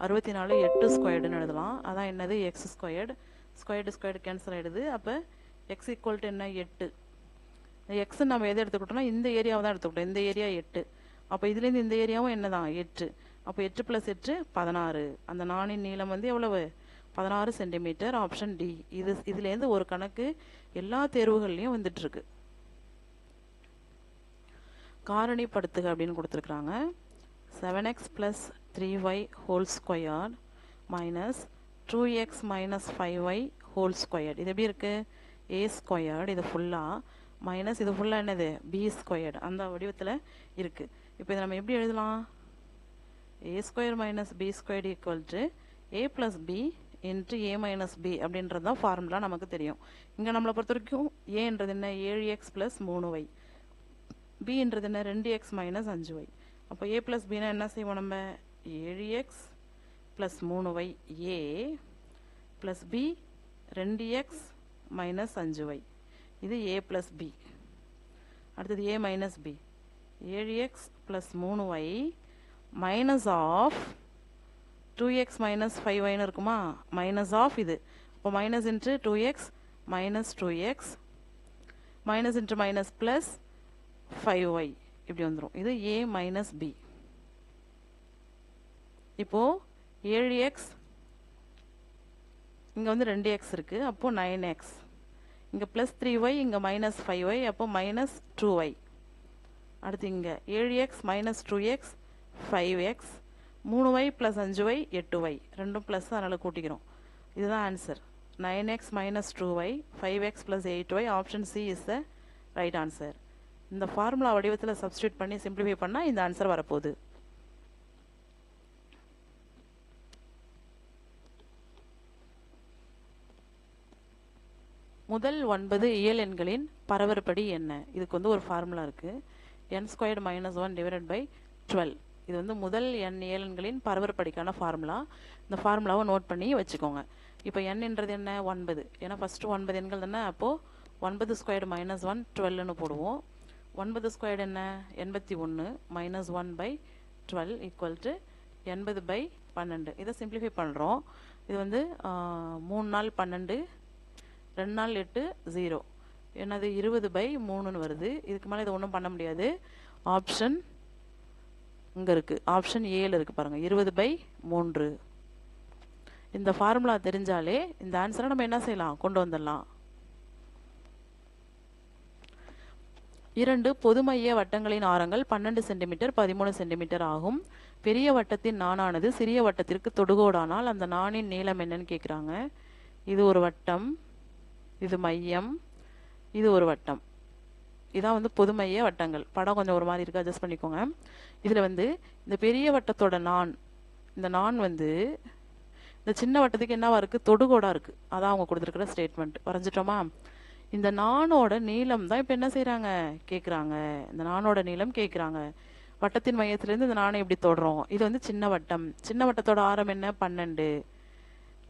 64 8 ஸ்கொயர்டுன்னு எழுதலாம். அதான் என்னது? X squared. ஸ்கொயர்டு கேன்சல் ஆகிடுது. அப்போ எக்ஸ் ஈக்குவல் டு என்ன? 8. எக்ஸ் நம்ம எதை எடுத்துக்கிட்டோம்னா இந்த ஏரியாவை தான் எடுத்துக்கிட்டோம். இந்த ஏரியா 8. அப்போ இதுலேருந்து இந்த ஏரியாவும் என்ன தான்? 8. அப்போ 8 + 8 16. அந்த நாணின் நீளம் வந்து எவ்வளவு? 16 சென்டிமீட்டர். Option D. இதுலேருந்து ஒரு கணக்கு எல்லா தேர்வுகள்லையும் வந்துட்டுருக்கு. காரணிப்படுத்துக அப்படின்னு கொடுத்துருக்குறாங்க. 7x + 3y (² - 2x - 5y (²). இது எப்படி இருக்குது? a². இது ஃபுல்லாக மைனஸ் இது ஃபுல்லாக என்னது? b². அந்த வடிவத்தில் இருக்குது. இப்போ இதை நம்ம எப்படி எழுதலாம்? a² - b² = a + b × a - b அப்படின்றது தான் ஃபார்முலா. நமக்கு தெரியும். இங்கே நம்மளை பொறுத்த வரைக்கும் ஏன்றது என்ன? 7x + 3y. bன்றது என்ன? 2x - 5y. அப்போ a + bனா என்ன செய்வோம் நம்ம? 7x + 3y a + b 2x - 5y. இது a + b. அடுத்தது a - b. 7x + 3y minus of 2x - 5yன்னு இருக்குமா? மைனஸ் ஆஃப் இது. இப்போ minus into 2x - 2x minus into minus plus 5y இப்படி வந்துடும். இது a - b. இப்போது 7x இங்கே வந்து 2x இருக்குது. அப்போது 9x. இங்கே ப்ளஸ் 3y, இங்கே மைனஸ் 5y, அப்போ மைனஸ் 2y. அடுத்து இங்கே 7x - 2x 5x 3y + 5y 8y. ரெண்டும் ப்ளஸ், அதனால் கூட்டிக்கிறோம். இதுதான் answer. 9x - 2y 5x + 8y. Option C is the right answer. இந்த ஃபார்முலா வடிவத்தில் சப்ஸ்டியூட் பண்ணி சிம்பிளிஃபை பண்ணால் இந்த ஆன்சர் வரப்போகுது. முதல் 9 இயல் எண்களின் பரவற்படி என்ன? இதுக்கு வந்து ஒரு ஃபார்முலா இருக்குது. n² - 1 / 12. இது வந்து முதல் n இயல் எண்களின் பரவற்படிக்கான ஃபார்முலா. இந்த ஃபார்முலாவை நோட் பண்ணி வச்சுக்கோங்க. இப்போ nன்றது என்ன? 9. ஏன்னா ஃபஸ்ட்டு 9 எண்கள் தானே. அப்போது 9² - 1 12ன்னு போடுவோம். 9² என்ன? 81 - 1/12 = 80/12. இதை சிம்பிளிஃபை பண்ணுறோம். இது வந்து 3 நாள் 12, 2 நாள் 8 0. என்னது? 20/3ன்னு வருது. இதுக்கு மேலே இதை ஒன்றும் பண்ண முடியாது. ஆப்ஷன் இங்கே இருக்குது. ஆப்ஷன் ஏல இருக்குது பாருங்கள், 20/3. இந்த ஃபார்முலா தெரிஞ்சாலே இந்த ஆன்சரை நம்ம என்ன செய்யலாம்? கொண்டு வந்துடலாம். 2 பொதுமைய வட்டங்களின் ஆரங்கள் 12 சென்டிமீட்டர் 13 சென்டிமீட்டர் ஆகும். பெரிய வட்டத்தின் நாணானது சிறிய வட்டத்திற்கு தொடுகோடானால் அந்த நாணின் நீளம் என்னன்னு கேட்குறாங்க. இது ஒரு வட்டம், இது மையம், இது ஒரு வட்டம். இதான் வந்து பொதுமைய வட்டங்கள். படம் கொஞ்சம் ஒரு மாதிரி இருக்குது, அட்ஜஸ்ட் பண்ணிக்கோங்க. இதில் வந்து இந்த பெரிய வட்டத்தோட நான், இந்த நான் வந்து இந்த சின்ன வட்டத்துக்கு என்னவா இருக்குது, தொடுகோடாக இருக்குது. அதான் அவங்க கொடுத்துருக்குற ஸ்டேட்மெண்ட். வரைஞ்சிட்டோமா? இந்த நாணோட நீளம் தான் இப்போ என்ன செய்கிறாங்க, கேட்குறாங்க. இந்த நாணோட நீளம் கேட்குறாங்க. வட்டத்தின் மையத்திலேருந்து இந்த நாணை எப்படி தொடுறோம்? இது வந்து சின்ன வட்டம். சின்ன வட்டத்தோட ஆரம் என்ன, 12.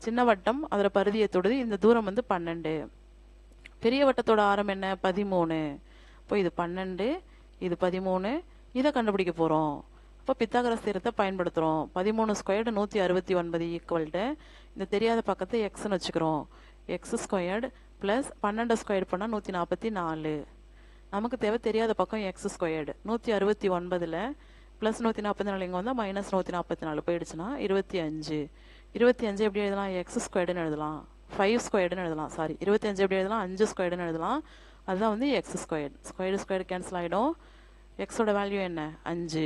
சின்ன வட்டம் அதோட பரிதியை தொடுது. இந்த தூரம் வந்து 12. பெரிய வட்டத்தோட ஆரம் என்ன, 13. இப்போ இது 12, இது 13. இதை கண்டுபிடிக்க போகிறோம். அப்போ பித்தாகரஸ் தேற்றத்தை பயன்படுத்துகிறோம். 13 ஸ்கொயர்டு 169 ஈக்குவல்ட்டு இந்த தெரியாத பக்கத்தை எக்ஸ்ன்னு வச்சுக்கிறோம். எக்ஸ் ஸ்கொயர்டு ப்ளஸ் 12 ஸ்கொயர்டு பண்ணால் 144. நமக்கு தேவை தெரியாத பக்கம் எக்ஸ் ஸ்கொயர்டு. 169ல் ப்ளஸ் 144 இங்கே வந்தால் மைனஸ் 144 போயிடுச்சுன்னா 25. 25 எப்படி எழுதலாம், எக்ஸ் ஸ்கொயர்டுன்னு எழுதலாம். 5 ஸ்கொயர்டுன்னு எழுதலாம். சாரி, 25 எப்படி எழுதலாம், 5 ஸ்கொயர்டுன்னு எழுதலாம். அதுதான் வந்து X squared. Squared squared cancel ஆகிடும். எக்ஸோட வேல்யூ என்ன, 5.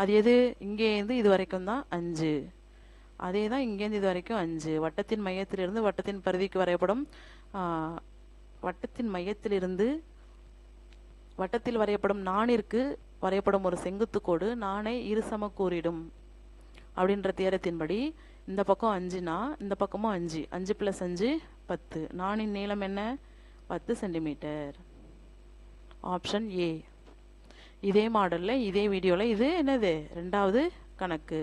அது எது, இங்கேருந்து இது வரைக்கும் தான் 5. அதே தான் இங்கேருந்து இது வரைக்கும் 5. வட்டத்தின் மையத்திலிருந்து வட்டத்தின் பரிதிக்கு வரையப்படும் வட்டத்தின் மையத்திலிருந்து வட்டத்தில் வரையப்படும் நாணிற்கு வரையப்படும் ஒரு செங்குத்து கோடு நாணை இருசம கூறிடும் அப்படின்ற தியரத்தின்படி இந்த பக்கம் 5னா இந்த பக்கமும் 5. 5 + 5 10. நாணின் நீளம் என்ன, 10 சென்டிமீட்டர். Option A. இதே மாடலில் இதே வீடியோவில் இது என்னது, 2வது கணக்கு.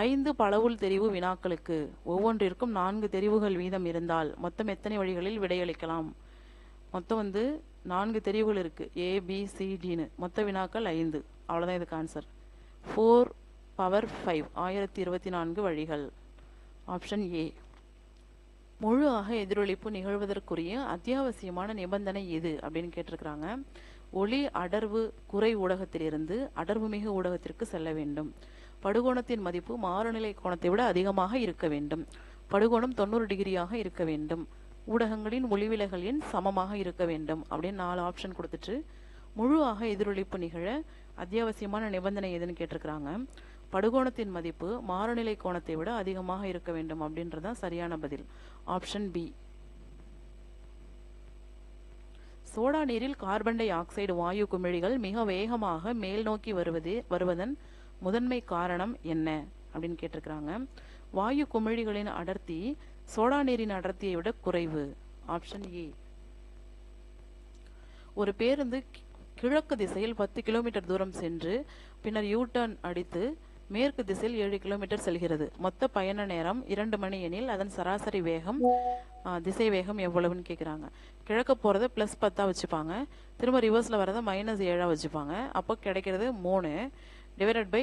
5 பளவுள் தெரிவு வினாக்களுக்கு ஒவ்வொன்றிற்கும் 4 தெரிவுகள் வீதம் இருந்தால் மொத்தம் எத்தனை வழிகளில் விடையளிக்கலாம்? மொத்தம் வந்து 4 தெரிவுகள் இருக்குது, ABCDன்னு. மொத்த வினாக்கள் 5. அவ்வளோதான் இதுக்கு ஆன்சர். 4^5 1024 வழிகள். Option A. முழு அக எதிரொலிப்பு நிகழ்வதற்குரிய அத்தியாவசியமான நிபந்தனை எது அப்படின்னு கேட்டிருக்கிறாங்க. ஒளி அடர்வு குறை ஊடகத்திலிருந்து அடர்வு மிகு ஊடகத்திற்கு செல்ல வேண்டும். படுகோணத்தின் மதிப்பு மாறுநிலை கோணத்தை விட அதிகமாக இருக்க வேண்டும். படுகோணம் 90 டிகிரியாக இருக்க வேண்டும். ஊடகங்களின் ஒளிவிலகல் எண் சமமாக இருக்க வேண்டும் அப்படின்னு 4 ஆப்ஷன் கொடுத்துட்டு முழு அக எதிரொலிப்பு நிகழ அத்தியாவசியமான நிபந்தனை எதுன்னு கேட்டிருக்கிறாங்க. படுகோணத்தின் மதிப்பு மாறுநிலை கோணத்தை விட அதிகமாக இருக்க வேண்டும் அப்படின்றதான் சரியான பதில். Option B. சோடா நீரில் கார்பன் டை ஆக்சைடு வாயு குமிழிகள் மிக வேகமாக மேல் நோக்கி வருவதன் முதன்மை காரணம் என்ன அப்படின்னு கேட்டிருக்கிறாங்க. வாயு குமிழிகளின் அடர்த்தி சோடா நீரின் அடர்த்தியை விட குறைவு. Option A. ஒரு பேருந்து கிழக்கு திசையில் 10 கிலோமீட்டர் தூரம் சென்று பின்னர் யூ-டர்ன் அடித்து மேற்கு திசையில் 7 கிலோமீட்டர் செல்கிறது. மொத்த பயண நேரம் 2 மணி எனில் அதன் சராசரி வேகம் திசை வேகம் எவ்வளவுன்னு கேட்குறாங்க. கிழக்க போகிறத +10 வச்சுப்பாங்க, திரும்ப ரிவர்ஸில் வரதை -7 வச்சுப்பாங்க. அப்போ கிடைக்கிறது 3 டிவைடட் பை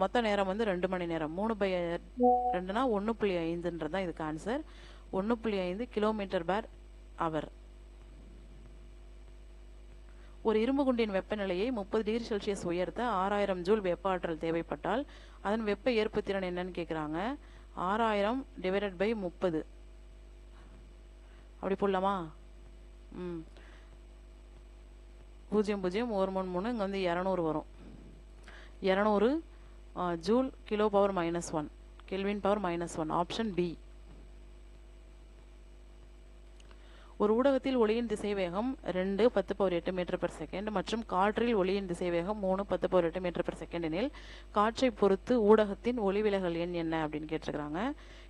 மொத்த நேரம் வந்து 2 மணி நேரம். 3/2னா 1.5ன்றது தான் இதுக்கு ஆன்சர். 1.5 km/h. ஒரு இரும்பு குண்டின் வெப்பநிலையை 30 டிகிரி செல்சியஸ் உயர்த்த 6000 ஜூல் வெப்ப ஆற்றல் தேவைப்பட்டால் அதன் வெப்ப ஏற்புத்திறன் என்னன்னு கேட்குறாங்க. 6000 டிவைடட் பை 30 அப்படி போடலாமா? 0.013 இங்கே வந்து 200 வரும். 200 joule kilo power -1 kelvin power -1. Option B. ஒரு ஊடகத்தில் ஒளியின் திசைவேகம் 2 10^8 m/s மற்றும் காற்றில் ஒளியின் திசைவேகம் 3 10^8 m/s எனில் காற்றை பொறுத்து ஊடகத்தின் ஒளிவிலகல் எண் என்ன அப்படின்னு கேட்டிருக்கிறாங்க.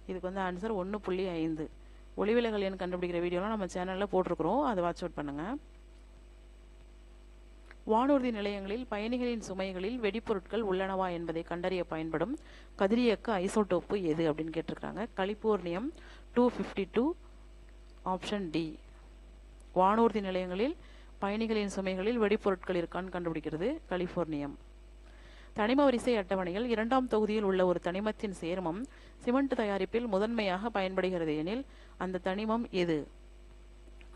இதுக்கு வந்து ஆன்சர் 1.5. ஒளிவிலகல் எண் கண்டுபிடிக்கிற வீடியோலாம் நம்ம சேனலில் போட்டிருக்கிறோம், அதை வாட்ச் அவுட் பண்ணுங்கள். வானூர்தி நிலையங்களில் பயணிகளின் சுமைகளில் வெடிப்பொருட்கள் உள்ளனவா என்பதை கண்டறிய பயன்படும் கதிரியக்க ஐசோடோப்பு எது அப்படின்னு கேட்டிருக்கிறாங்க. கலிபோர்னியம் 252. Option D. வானூர்தி நிலையங்களில் பயணிகளின் சுமைகளில் வெடிப்பொருட்கள் இருக்கான்னு கண்டுபிடிக்கிறது கலிபோர்னியம். தனிம வரிசை அட்டவணையில் 2ஆம் தொகுதியில் உள்ள ஒரு தனிமத்தின் சேர்மம் சிமெண்ட் தயாரிப்பில் முதன்மையாக பயன்படுகிறது எனில் அந்த தனிமம் எது?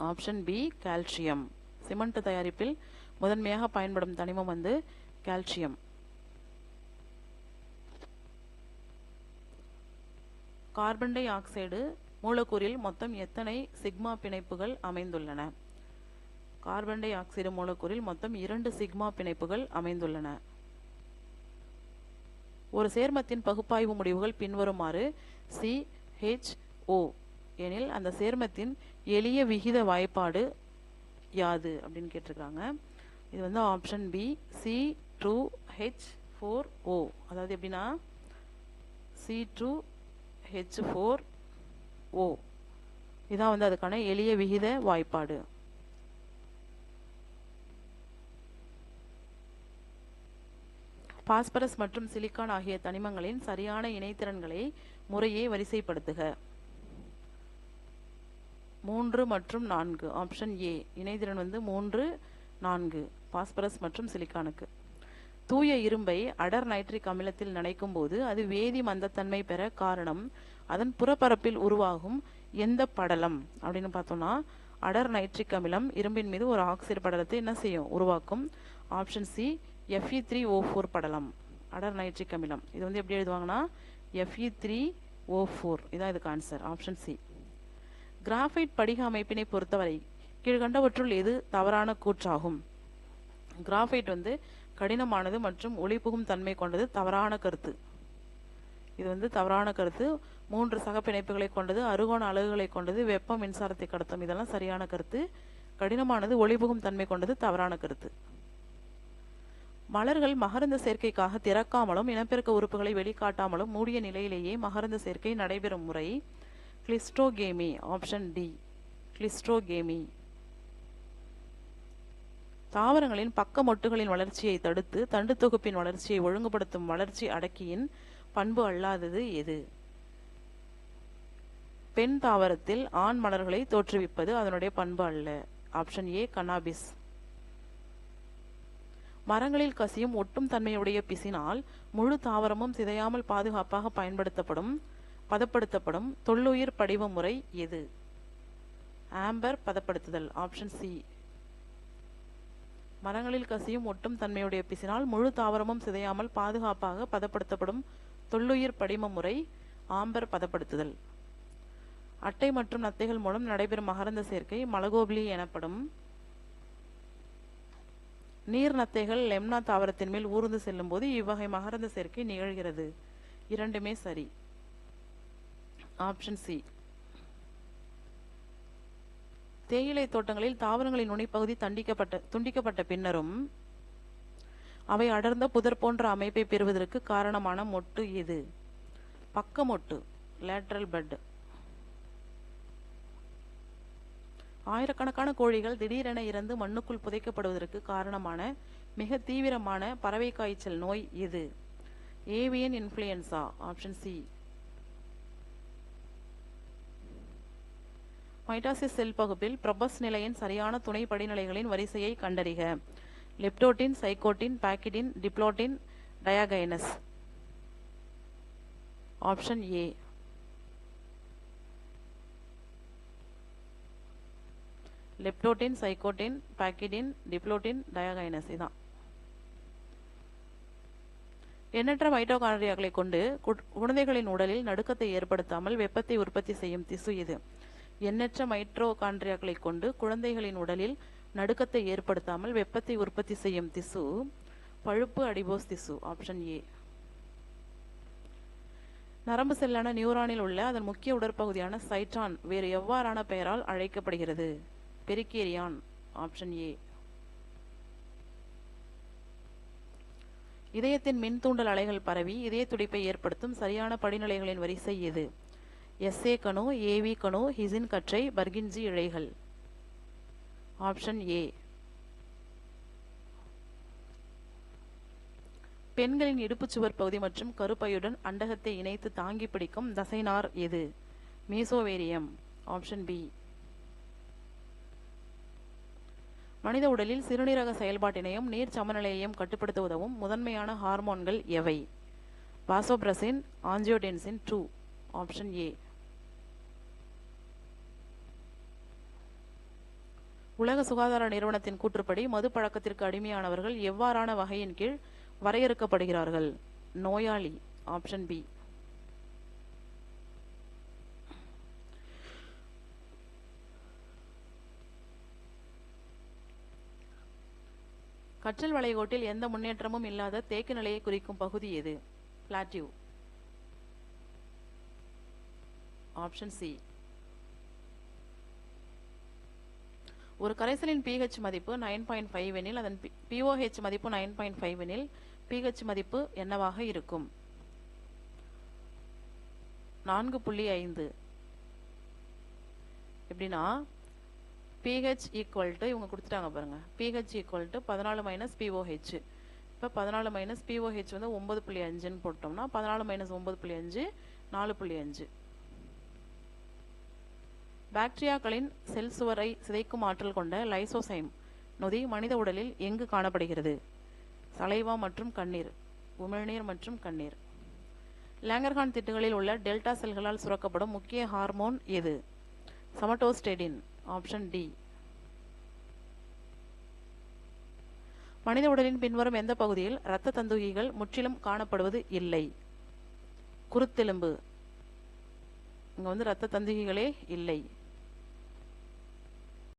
Option B calcium. சிமெண்ட் தயாரிப்பில் முதன்மையாக பயன்படும் தனிமம் வந்து கால்சியம். கார்பன் டை ஆக்சைடு மூலக்கூறில் மொத்தம் எத்தனை சிக்மா பிணைப்புகள் அமைந்துள்ளன? கார்பன் டை ஆக்சைடு மூலக்கூறில் மொத்தம் 2 சிக்மா பிணைப்புகள் அமைந்துள்ளன. ஒரு சேர்மத்தின் பகுப்பாய்வு முடிவுகள் பின்வருமாறு CHO எனில் அந்த சேர்மத்தின் எளிய விகித வாய்ப்பாடு யாது அப்படின்னு கேட்டிருக்காங்க. இது வந்து ஆப்ஷன் பி C2H4O. அதாவது எப்படின்னா C2H4O. இதான் வந்து அதுக்கான எளிய விகித வாய்ப்பாடு. பாஸ்பரஸ் மற்றும் சிலிக்கான் ஆகிய தனிமங்களின் சரியான இணைத்திறன்களை முறையே வரிசைப்படுத்துக. 3 மற்றும் 4. Option A. இணைதிறன் வந்து 3, 4 பாஸ்பரஸ் மற்றும் சிலிக்கானுக்கு. தூய இரும்பை அடர் நைட்ரிக் அமிலத்தில் நனைக்கும் போது அது வேதி மந்தத்தன்மை பெற காரணம் அதன் புறப்பரப்பில் உருவாகும் எந்த படலம் அப்படின்னு பார்த்தோம்னா, அடர் நைட்ரிக் அமிலம் இரும்பின் மீது ஒரு ஆக்சைடு படலத்தை என்ன செய்யும்? உருவாக்கும். ஆப்ஷன் சி Fe3O4 படலம். அடர் நைட்ரிக் அமிலம் இது வந்து எப்படி எழுதுவாங்கன்னா Fe3O4. இதான் இதுக்கு ஆன்சர். Option C. கிராஃபைட் படிக அமைப்பினை பொறுத்தவரை கீழ்கண்டவற்றுள் எது தவறான கூற்றாகும்? கிராஃபைட் வந்து கடினமானது மற்றும் ஒளிபுகும் தன்மை கொண்டது. தவறான கருத்து. இது வந்து தவறான கருத்து. 3 சகப்பிணைப்புகளை கொண்டது, அறுகோண அலகுகளை கொண்டது, வெப்ப மின்சாரத்தை கடத்தும். இதெல்லாம் சரியான கருத்து. கடினமானது, ஒளிபுகும் தன்மை கொண்டது. தவறான கருத்து. மலர்கள் மகரந்த சேர்க்கைக்காக திறக்காமலும் இனப்பெருக்க உறுப்புகளை வெளிக்காட்டாமலும் மூடிய நிலையிலேயே மகரந்த சேர்க்கை நடைபெறும் முறை கிளிஸ்ட்ரோகேமி. Option D. கிளிஸ்ட்ரோகேமி. தாவரங்களின் பக்க மொட்டுகளின் வளர்ச்சியை தடுத்து தண்டு தொகுப்பின் வளர்ச்சியை ஒழுங்குபடுத்தும் வளர்ச்சி அடக்கியின் பண்பு அல்லாதது எது? பெண் தாவரத்தில் ஆண் மலர்களை தோற்றுவிப்பது அதனுடைய பண்பு அல்ல. Option A. கனாபிஸ். மரங்களில் கசியும் ஒட்டும் தன்மையுடைய பிசினால் முழு தாவரமும் சிதையாமல் பாதுகாப்பாக பதப்படுத்தப்படும் தொல்லுயிர் படிவ முறை எது? ஆம்பர் பதப்படுத்துதல். Option C. மரங்களில் கசியும் ஒட்டும் தன்மையுடைய பிசினால் முழு தாவரமும் சிதையாமல் பாதுகாப்பாக பதப்படுத்தப்படும் தொல்லுயிர் படிம முறை ஆம்பர் பதப்படுத்துதல். அட்டை மற்றும் நத்தைகள் மூலம் நடைபெறும் மகரந்த சேர்க்கை மலகோபிலி எனப்படும். நீர் நத்தைகள் லெம்னா தாவரத்தின் மேல் ஊர்ந்து செல்லும் போது இவ்வகை மகரந்த சேர்க்கை நிகழ்கிறது. இரண்டுமே சரி. Option C. தேயிலை தோட்டங்களில் தாவரங்களின் நுனிப்பகுதி துண்டிக்கப்பட்ட பின்னரும் அவை அடர்ந்த புதர் போன்ற அமைப்பை பெறுவதற்கு காரணமான மொட்டு எது? பக்க மொட்டு. Lateral but. ஆயிரக்கணக்கான கோழிகள் திடீரென இறந்து மண்ணுக்குள் புதைக்கப்படுவதற்கு காரணமான மிக தீவிரமான பறவை காய்ச்சல் நோய் எது? Avian influenza. Option C. Mitosis cell பகுப்பில் ப்ரொபஸ் நிலையின் சரியான துணை படிநிலைகளின் வரிசையை கண்டறிக. Leptotene, zygotene, pachytene, diplotene, diakinesis. Option A. Leptotene, zygotene, pachytene, diplotene, diakinesis. இதான். எண்ணற்ற மைட்டோகாண்ட்ரியாக்களை கொண்டு குழந்தைகளின் உடலில் நடுக்கத்தை ஏற்படுத்தாமல் வெப்பத்தை உற்பத்தி செய்யும் திசு எது? எண்ணற்ற மைட்டோகாண்ட்ரியாக்களை கொண்டு குழந்தைகளின் உடலில் நடுக்கத்தை ஏற்படுத்தாமல் வெப்பத்தை உற்பத்தி செய்யும் திசு பழுப்பு அடிபோஸ் திசு. Option A. நரம்பு செல்லான நியூரானில் உள்ள அதன் முக்கிய உடற்பகுதியான சைட்டான் வேறு எவ்வாறான பெயரால் அழைக்கப்படுகிறது? பெரிகேரியான். Option A. இதயத்தின் மின் தூண்டல் அலைகள் பரவி இதய துடிப்பை ஏற்படுத்தும் சரியான படிநிலைகளின் வரிசை எது? SA கணு, AV கணு, ஹிசின் கற்றை, பர்கின்ஜி இழைகள். Option A. பெண்களின் இடுப்புச்சுவர் பகுதி மற்றும் கருப்பையுடன் அண்டகத்தை இணைத்து தாங்கி பிடிக்கும் தசைநார் எது? மீசோவேரியம். Option B. மனித உடலில் சிறுநீரக செயல்பாட்டினையும் நீர் சமநிலையையும் கட்டுப்படுத்த உதவும் முதன்மையான ஹார்மோன்கள் எவை? Vasopressin, angiotensin 2. Option A. உலக சுகாதார நிறுவனத்தின் கூற்றுப்படி மது பழக்கத்திற்கு அடிமையானவர்கள் எவ்வாறான வகையின் கீழ் வரையறுக்கப்படுகிறார்கள்? நோயாளி. Option B. கற்றல் வளைகோட்டில் எந்த முன்னேற்றமும் இல்லாத தேக்க நிலையை குறிக்கும் பகுதி எது? பிளாட்டிவ். Option C. ஒரு கரைசலின் pH மதிப்பு 9.5 எனில் அதன் pOH மதிப்பு 9.5 எனில் pH மதிப்பு என்னவாக இருக்கும்? 4.5. எப்படின்னா pH ஈக்குவல் டு இவங்க கொடுத்துட்டாங்க பாருங்க, pH ஈக்குவல் டு 14 - POH. இப்போ 14 - POH வந்து 9.5ன்னு போட்டோம்னா 14 - 9.5 4.5. பாக்டீரியாக்களின் செல் சுவரை சிதைக்கும் ஆற்றல் கொண்ட லைசோசைம் நொதி மனித உடலில் எங்கு காணப்படுகிறது? சலைவா மற்றும் கண்ணீர், உமிழ்நீர் மற்றும் கண்ணீர். லேங்கர்ஹான் திட்டுகளில் உள்ள டெல்டா செல்களால் சுரக்கப்படும் முக்கிய ஹார்மோன் எது? சமட்டோஸ்டெடின், ஆப்ஷன் டி. மனித உடலின் பின்வரும் எந்த பகுதியில் இரத்த தந்துகிகள் முற்றிலும் காணப்படுவது இல்லை? குருத்தெலும்பு. இங்க வந்து இரத்த தந்துகிகளே இல்லை.